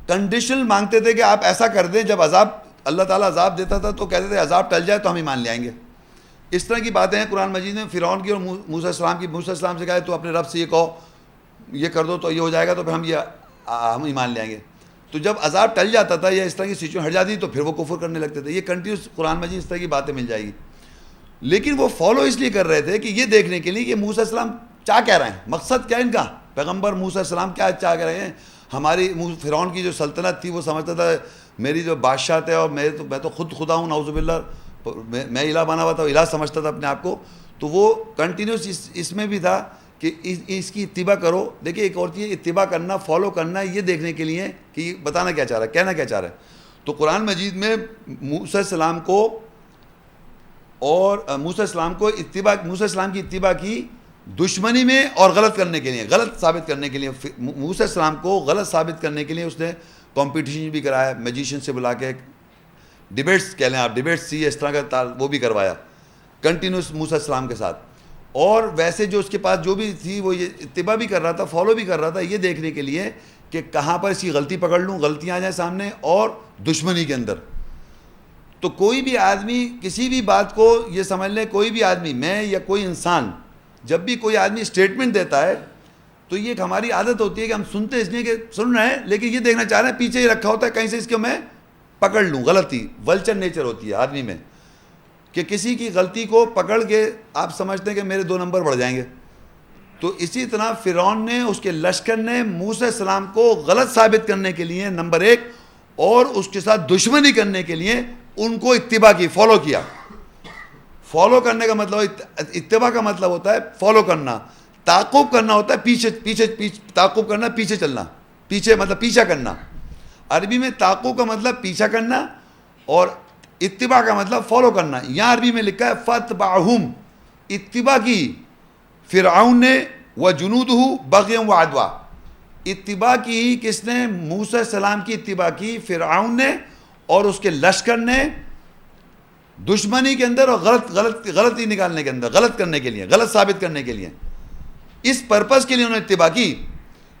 کنڈیشنل مانگتے تھے کہ آپ ایسا کر دیں، جب عذاب اللہ تعالیٰ عذاب دیتا تھا تو کہتے تھے عذاب ٹل جائے تو ہم ایمان لے آئیں گے۔ اس طرح کی باتیں ہیں قرآن مجید میں، فرعون کی اور موسیٰ السلام کی۔ موسیٰ السلام سے کہا تو اپنے رب سے یہ کہو، یہ کر دو تو یہ ہو جائے گا، تو پھر ہم ایمان لے آئیں گے۔ تو جب عذاب ٹل جاتا تھا یا اس طرح کی سچویشن ہٹ جاتی تو پھر وہ کفر کرنے لگتے تھے۔ یہ کنٹینیوس قرآن مجید اس طرح کی باتیں مل جائے گی، لیکن وہ فالو اس لیے کر رہے تھے کہ یہ دیکھنے کے لیے کہ موسیٰ السلام کیا کہہ رہے ہیں، مقصد کیا ان کا، پیغمبر موسیٰ السلام کیا چاہ کہہ رہے ہیں۔ ہماری فرعون کی جو سلطنت تھی وہ سمجھتا تھا میری جو بادشاہت ہے اور میں تو خود خدا ہوں، نعوذ باللہ، میں الہ بنا ہوا تھا، الہ سمجھتا تھا اپنے آپ کو۔ تو وہ کنٹینیوس اس میں بھی تھا کہ اس کی اتباع کرو۔ دیکھیں ایک اور چیز اتباع کرنا، فالو کرنا، یہ دیکھنے کے لیے کہ یہ بتانا کیا چاہ رہا ہے، کہنا کیا چاہ رہا ہے۔ تو قرآن مجید میں موسیٰ السلام کو اور موسیٰ السلام کی اتباع کی دشمنی میں اور غلط کرنے کے لیے، غلط ثابت کرنے کے لیے، موسیٰ السلام کو غلط ثابت کرنے کے لیے اس نے کمپٹیشن بھی کرایا، میجیشین سے بلا کے ڈیبیٹس کہہ لیں آپ، ڈیبیٹس تھی اس طرح کا وہ بھی کروایا کنٹینیوس موسیٰ السلام کے ساتھ۔ اور ویسے جو اس کے پاس جو بھی تھی وہ یہ اتباع بھی کر رہا تھا، فالو بھی کر رہا تھا، یہ دیکھنے کے لیے کہ کہاں پر اس کی غلطی پکڑ لوں، غلطیاں آ جائیں سامنے، اور دشمنی کے اندر۔ تو کوئی بھی آدمی کسی بھی بات کو یہ سمجھ لیں، کوئی بھی آدمی، میں یا کوئی انسان، جب بھی کوئی آدمی اسٹیٹمنٹ دیتا ہے تو یہ ایک ہماری عادت ہوتی ہے کہ ہم سنتے اس لیے کہ سن رہے ہیں، لیکن یہ دیکھنا چاہ رہے ہیں پیچھے ہی رکھا ہوتا ہے کہیں سے اس کو میں پکڑ لوں۔ غلطی ولچر نیچر ہوتی ہے آدمی میں کہ کسی کی غلطی کو پکڑ کے آپ سمجھتے ہیں کہ میرے 2 نمبر بڑھ جائیں گے۔ تو اسی طرح فرعون نے، اس کے لشکر نے موسیٰ السلام کو غلط ثابت کرنے کے لیے نمبر 1 اور اس کے ساتھ دشمنی کرنے کے لیے ان کو اتباع کی، فالو کیا۔ فالو کرنے کا مطلب، اتباع کا مطلب ہوتا ہے فالو کرنا، تعقب کرنا ہوتا ہے پیچھے تعقب کرنا، پیچھے چلنا، پیچھے مطلب پیچھا کرنا۔ عربی میں تعقب کا مطلب پیچھا کرنا، اور اتباع کا مطلب فالو کرنا. یہاں عربی میں لکھا ہے فتبعہم، اتباع کی فرعون نے، وجنودہ بغیا وعدوا، اتباع کی کس نے؟ موسیٰ السلام کی اتباع کی فرعون نے اور اس کے لشکر نے، دشمنی کے اندر اور غلطی نکالنے کے اندر، غلط کرنے کے لیے، غلط ثابت کرنے کے لیے، اس پرپس کے لیے انہوں نے اتباع کی.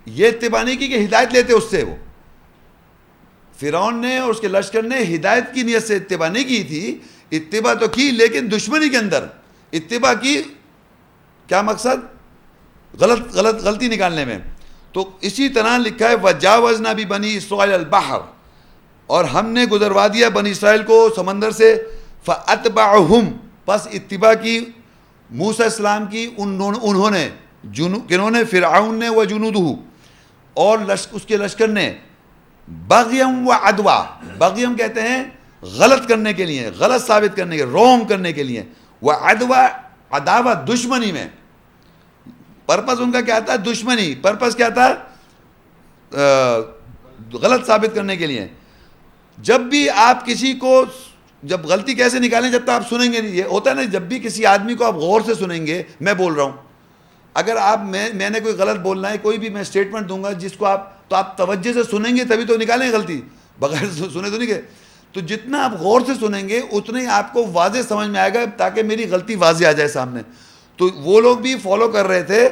یہ اتباع نہیں کی کہ ہدایت لیتے اس سے. وہ فرعون نے اور اس کے لشکر نے ہدایت کی نیت سے اتباع نہیں کی تھی، اتباع تو کی لیکن دشمنی کے اندر اتباع کی. کیا مقصد؟ غلطی نکالنے میں. تو اسی طرح لکھا ہے وَجَاوَزْنَا بِبَنِي إِسْرَائِيلَ الْبَحْرَ، اور ہم نے گزروا دیا بنی اسرائیل کو سمندر سے. فَأَتْبَعُهُمْ، پس اتباع کی موسیٰ السلام کی انہوں نے، کنہوں نے؟ فرعون نے، وجنودہ، اور اس کے لشکر نے، بغیم و عدوا، بغیم کہتے ہیں غلط کرنے کے لیے، غلط ثابت کرنے کے، رونگ کرنے کے لیے، و عدوا عداوت، دشمنی میں. پرپس ان کا کیا تھا؟ دشمنی. پرپس کیا تھا؟ غلط ثابت کرنے کے لیے. جب بھی آپ کسی کو، جب غلطی کیسے نکالیں؟ جب تک آپ سنیں گے نہیں. یہ ہوتا ہے نا، جب بھی کسی آدمی کو آپ غور سے سنیں گے، میں بول رہا ہوں، اگر آپ میں نے کوئی غلط بولنا ہے، کوئی بھی میں اسٹیٹمنٹ دوں گا جس کو تو آپ توجہ سے سنیں گے تبھی تو نکالیں گے غلطی، بغیر سنے تو نہیں گئے. تو جتنا آپ غور سے سنیں گے اتنا ہی آپ کو واضح سمجھ میں آئے گا، تاکہ میری غلطی واضح آ جائے سامنے. تو وہ لوگ بھی فالو کر رہے تھے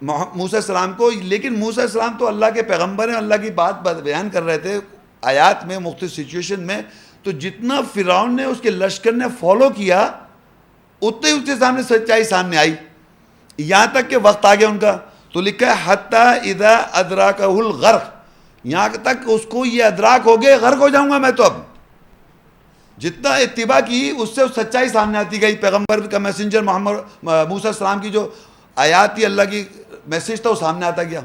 موسیٰ السلام کو، لیکن موسیٰ السلام تو اللہ کے پیغمبر ہیں، اللہ کی بات بیان کر رہے تھے آیات میں، مختلف سچویشن میں. تو جتنا فرعون نے، اس کے لشکر نے فالو کیا، اتنے ہی سامنے سچائی سامنے آئی، یہاں تک کہ وقت آ گیا ان کا. تو لکھا ہے حتی اذا ادراکہ الغرق، یہاں تک اس کو یہ ادراک ہو گئے غرق ہو جاؤں گا میں. تو اب جتنا اتباع کی اس سے سچائی سامنے آتی گئی. پیغمبر کا میسنجر محمد موسیٰ السلام کی جو آیات تھی، اللہ کی میسیج تھا، وہ سامنے آتا گیا.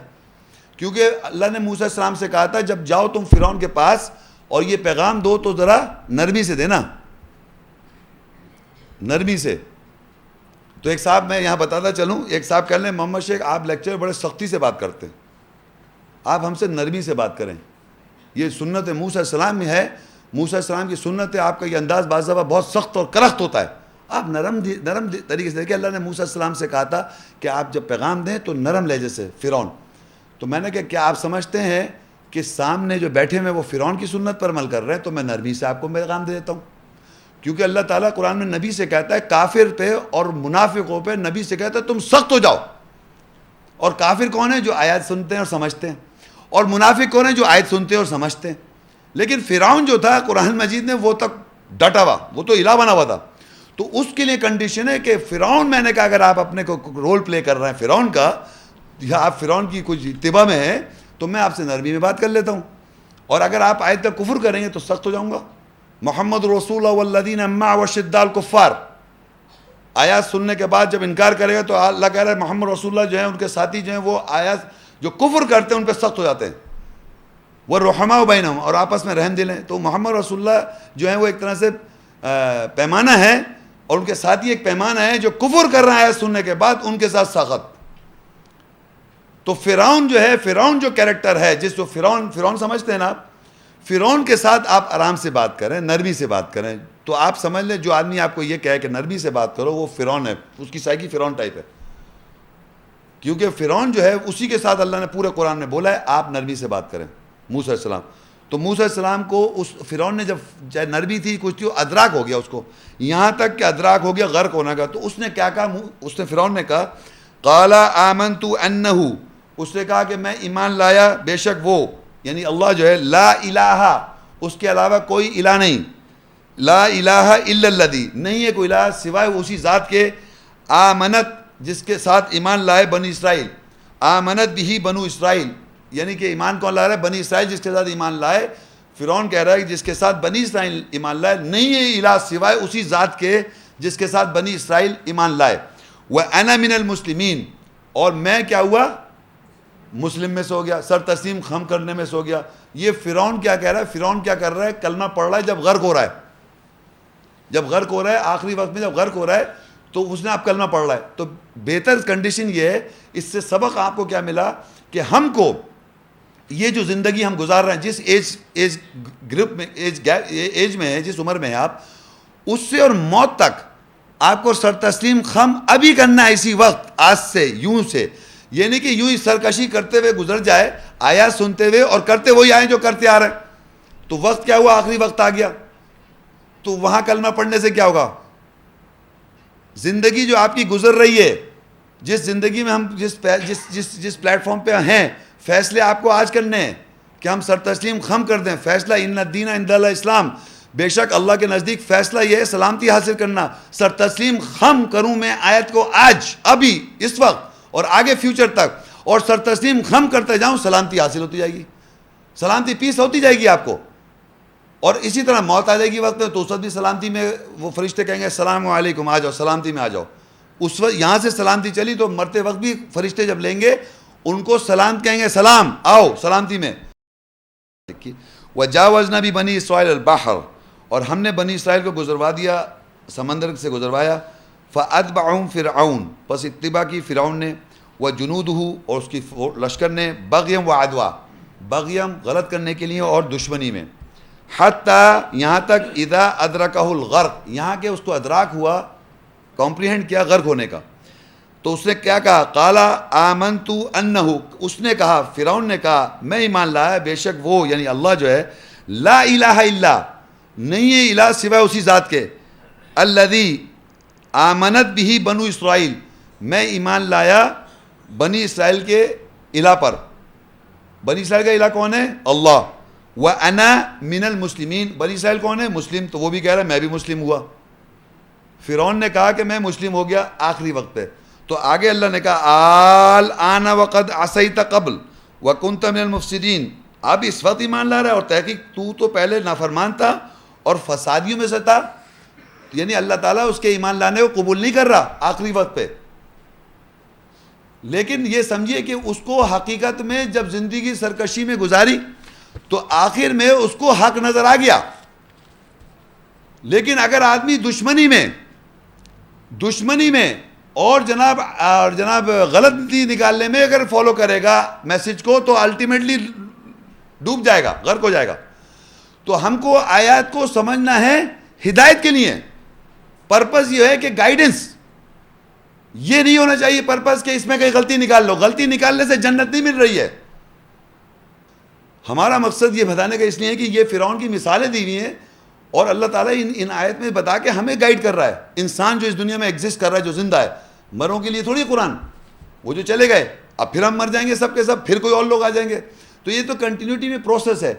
کیونکہ اللہ نے موسیٰ السلام سے کہا تھا جب جاؤ تم فرعون کے پاس اور یہ پیغام دو تو ذرا نرمی سے دینا، نرمی سے. تو ایک صاحب، میں یہاں بتاتا چلوں، ایک صاحب کہہ لیں محمد شیخ آپ لیکچر بڑے سختی سے بات کرتے ہیں، آپ ہم سے نرمی سے بات کریں. یہ سنت موسیٰ السلام میں ہے، موسیٰ السلام کی سنت ہے. آپ کا یہ انداز بعض دفعہ بہت سخت اور کرخت ہوتا ہے، آپ نرم طریقے سے دیکھیں. اللہ نے موسیٰ السلام سے کہا تھا کہ آپ جب پیغام دیں تو نرم لہجے سے. فرعون، تو میں نے کہا کیا آپ سمجھتے ہیں کہ سامنے جو بیٹھے ہوئے وہ فرعون کی سنت پر عمل کر رہے ہیں؟ تو میں نرمی سے آپ کو پیغام دے دیتا ہوں. کیونکہ اللہ تعالیٰ قرآن میں نبی سے کہتا ہے، کافر پہ اور منافقوں پہ نبی سے کہتا ہے تم سخت ہو جاؤ. اور کافر کون ہیں؟ جو آیات سنتے ہیں اور سمجھتے ہیں. اور منافق کون ہیں؟ جو آیت سنتے ہیں اور سمجھتے ہیں. لیکن فرعون جو تھا، قرآن مجید نے وہ تک ڈٹا ہوا، وہ تو الہ بنا ہوا تھا. تو اس کے لیے کنڈیشن ہے کہ فرعون، میں نے کہا اگر آپ اپنے کو رول پلے کر رہے ہیں فرعون کا، یا آپ فرعون کی کچھ اتباع میں ہیں، تو میں آپ سے نرمی میں بات کر لیتا ہوں. اور اگر آپ آیت تک کفر کریں گے تو سخت ہو جاؤں گا. محمد رسول اللہ والذین معہ وشداء الکفار، آیات سننے کے بعد جب انکار کرے گا تو اللہ کہہ رہا ہے محمد رسول اللہ جو ہیں، ان کے ساتھی جو ہیں، وہ آیات جو کفر کرتے ہیں ان پہ سخت ہو جاتے ہیں. وہ رحماء بینہم، اور آپس میں رحم دل ہیں. تو محمد رسول اللہ جو ہیں وہ ایک طرح سے پیمانہ ہے، اور ان کے ساتھی ایک پیمانہ ہے جو کفر کر رہا ہے آیات سننے کے بعد، ان کے ساتھ سخت. تو فرعون جو ہے، فرعون جو کیریکٹر ہے، جس کو فرعون سمجھتے ہیں نا آپ، فرعون کے ساتھ آپ آرام سے بات کریں، نرمی سے بات کریں. تو آپ سمجھ لیں جو آدمی آپ کو یہ کہے کہ نرمی سے بات کرو، وہ فرعون ہے، اس کی سائیکی فرعون ٹائپ ہے. کیونکہ فرعون جو ہے اسی کے ساتھ اللہ نے پورے قرآن میں بولا ہے آپ نرمی سے بات کریں. موسیٰ السلام، تو موسیٰ السلام کو اس فرعون نے جب چاہے نرمی تھی کچھ تھی، ادراک ہو گیا اس کو، یہاں تک کہ ادراک ہو گیا غرق ہونے کا. تو اس نے کیا کہا؟ اس نے فرعون نے کہا قال آمنت انہ، اس نے کہا کہ میں ایمان لایا بے شک وہ، یعنی اللہ جو ہے، لا الہ، اس کے علاوہ کوئی الہ نہیں، لا الہ الا الذی، نہیں ہے کوئی الہ سوائے اسی ذات کے، آمنت، جس کے ساتھ ایمان لائے بنی اسرائیل، آمنت بھی بنو اسرائیل، یعنی کہ ایمان کون لا رہا ہے؟ بنی اسرائیل جس کے ساتھ ایمان لائے. فرعون کہہ رہا ہے کہ جس کے ساتھ بنی اسرائیل ایمان لائے، نہیں ہے الہ سوائے اسی ذات کے جس کے ساتھ بنی اسرائیل ایمان لائے. وَأَنَا مِنَ الْمُسْلِمِينَ، اور میں کیا ہوا؟ مسلم میں سے ہو گیا، سر تسلیم خم کرنے میں سے ہو گیا. یہ فرعون کیا کہہ رہا ہے؟ فرعون کیا کر رہا ہے؟ کلمہ پڑھ رہا ہے جب غرق ہو رہا ہے، جب غرق ہو رہا ہے، آخری وقت میں جب غرق ہو رہا ہے تو اس نے آپ کلمہ پڑھ رہا ہے. تو بہتر کنڈیشن یہ ہے، اس سے سبق آپ کو کیا ملا کہ ہم کو یہ جو زندگی ہم گزار رہے ہیں، جس ایج گروپ میں ایج میں ہے، جس عمر میں ہے آپ، اس سے اور موت تک آپ کو سر تسلیم خم ابھی کرنا ہے، اسی وقت، آج سے، یوں سے. یہ نہیں کہ یوں ہی سرکشی کرتے ہوئے گزر جائے، آیات سنتے ہوئے اور کرتے وہی آئیں جو کرتے آ رہے ہیں. تو وقت کیا ہوا؟ آخری وقت آ گیا. تو وہاں کلمہ پڑھنے سے کیا ہوگا؟ زندگی جو آپ کی گزر رہی ہے، جس زندگی میں ہم جس پلیٹ فارم پہ ہیں، فیصلے آپ کو آج کرنے ہیں کہ ہم سر تسلیم خم کر دیں. فیصلہ ان الدین عند اللہ اسلام، بے شک اللہ کے نزدیک فیصلہ یہ ہے سلامتی حاصل کرنا. سر تسلیم خم کروں میں آیت کو آج، ابھی، اس وقت اور آگے فیوچر تک، اور سر تسلیم خم کرتے جاؤں، سلامتی حاصل ہوتی جائے گی، سلامتی پیس ہوتی جائے گی آپ کو. اور اسی طرح موت آ جائے گی وقت میں، تو اس وقت بھی سلامتی میں وہ فرشتے کہیں گے السلام علیکم، آ جاؤ سلامتی میں آ جاؤ. اس وقت یہاں سے سلامتی چلی تو مرتے وقت بھی فرشتے جب لیں گے ان کو سلام کہیں گے، سلام، آؤ سلامتی میں. وجاوزنا بھی بنی اسرائیل البحر، اور ہم نے بنی اسرائیل کو گزروا دیا، سمندر سے گزروایا. فاتبعهم فرعون، پس اتباع کی فرعون نے، وجنودہ، اور اس کی لشکر نے، بغیم وعدوا، بغیم غلط کرنے کے لیے اور دشمنی میں. حتیٰ یہاں تک اذا ادرکہ الغرق، یہاں کہ اس کو ادراک ہوا، کمپریہنڈ کیا غرق ہونے کا. تو اس نے کیا کہا؟ قالا آمنت انہ، اس نے کہا، فرعون نے کہا، میں ایمان لایا بے شک وہ یعنی اللہ جو ہے، لا الہ الا، نہیں ہے الہ سوائے اسی ذات کے، الذی آمنت بھی بنو اسرائیل، میں ایمان لایا بنی اسرائیل کے الہ پر. بنی اسرائیل کا الہ کون ہے؟ اللہ. وَأَنَا مِنَ الْمُسْلِمِينَ، بنی اسرائیل کون ہے؟ مسلم. تو وہ بھی کہہ رہا ہے میں بھی مسلم ہوا. فرعون نے کہا کہ میں مسلم ہو گیا آخری وقت پہ. تو آگے اللہ نے کہا الآن وقد عصیت قبل وکنت من المفسدین، اب اس وقت ایمان لا رہا ہے، اور تحقیق تو پہلے نافرمان تھا اور فسادیوں میں سے تھا. یعنی اللہ تعالیٰ اس کے ایمان لانے کو قبول نہیں کر رہا آخری وقت پہ. لیکن یہ سمجھیے کہ اس کو حقیقت میں جب زندگی سرکشی میں گزاری تو آخر میں اس کو حق نظر آ گیا. لیکن اگر آدمی دشمنی میں اور جناب غلطی نکالنے میں اگر فالو کرے گا میسج کو، تو الٹیمیٹلی ڈوب جائے گا، غرق ہو جائے گا. تو ہم کو آیات کو سمجھنا ہے ہدایت کے لیے. پرپس یہ ہے کہ گائیڈنس، یہ نہیں ہونا چاہیے پرپس کہ اس میں کہیں غلطی نکال لو. غلطی نکالنے سے جنت نہیں مل رہی ہے. ہمارا مقصد یہ بتانے کا اس لیے ہے کہ یہ فرعون کی مثالیں دی ہوئی ہیں، اور اللہ تعالیٰ ان آیت میں بتا کے ہمیں گائیڈ کر رہا ہے. انسان جو اس دنیا میں ایگزسٹ کر رہا ہے، جو زندہ ہے، مروں کے لیے تھوڑی قرآن، وہ جو چلے گئے اب پھر ہم مر جائیں گے سب کے سب، پھر کوئی اور لوگ آ جائیں گے. تو یہ تو کنٹینیوٹی میں پروسیس ہے.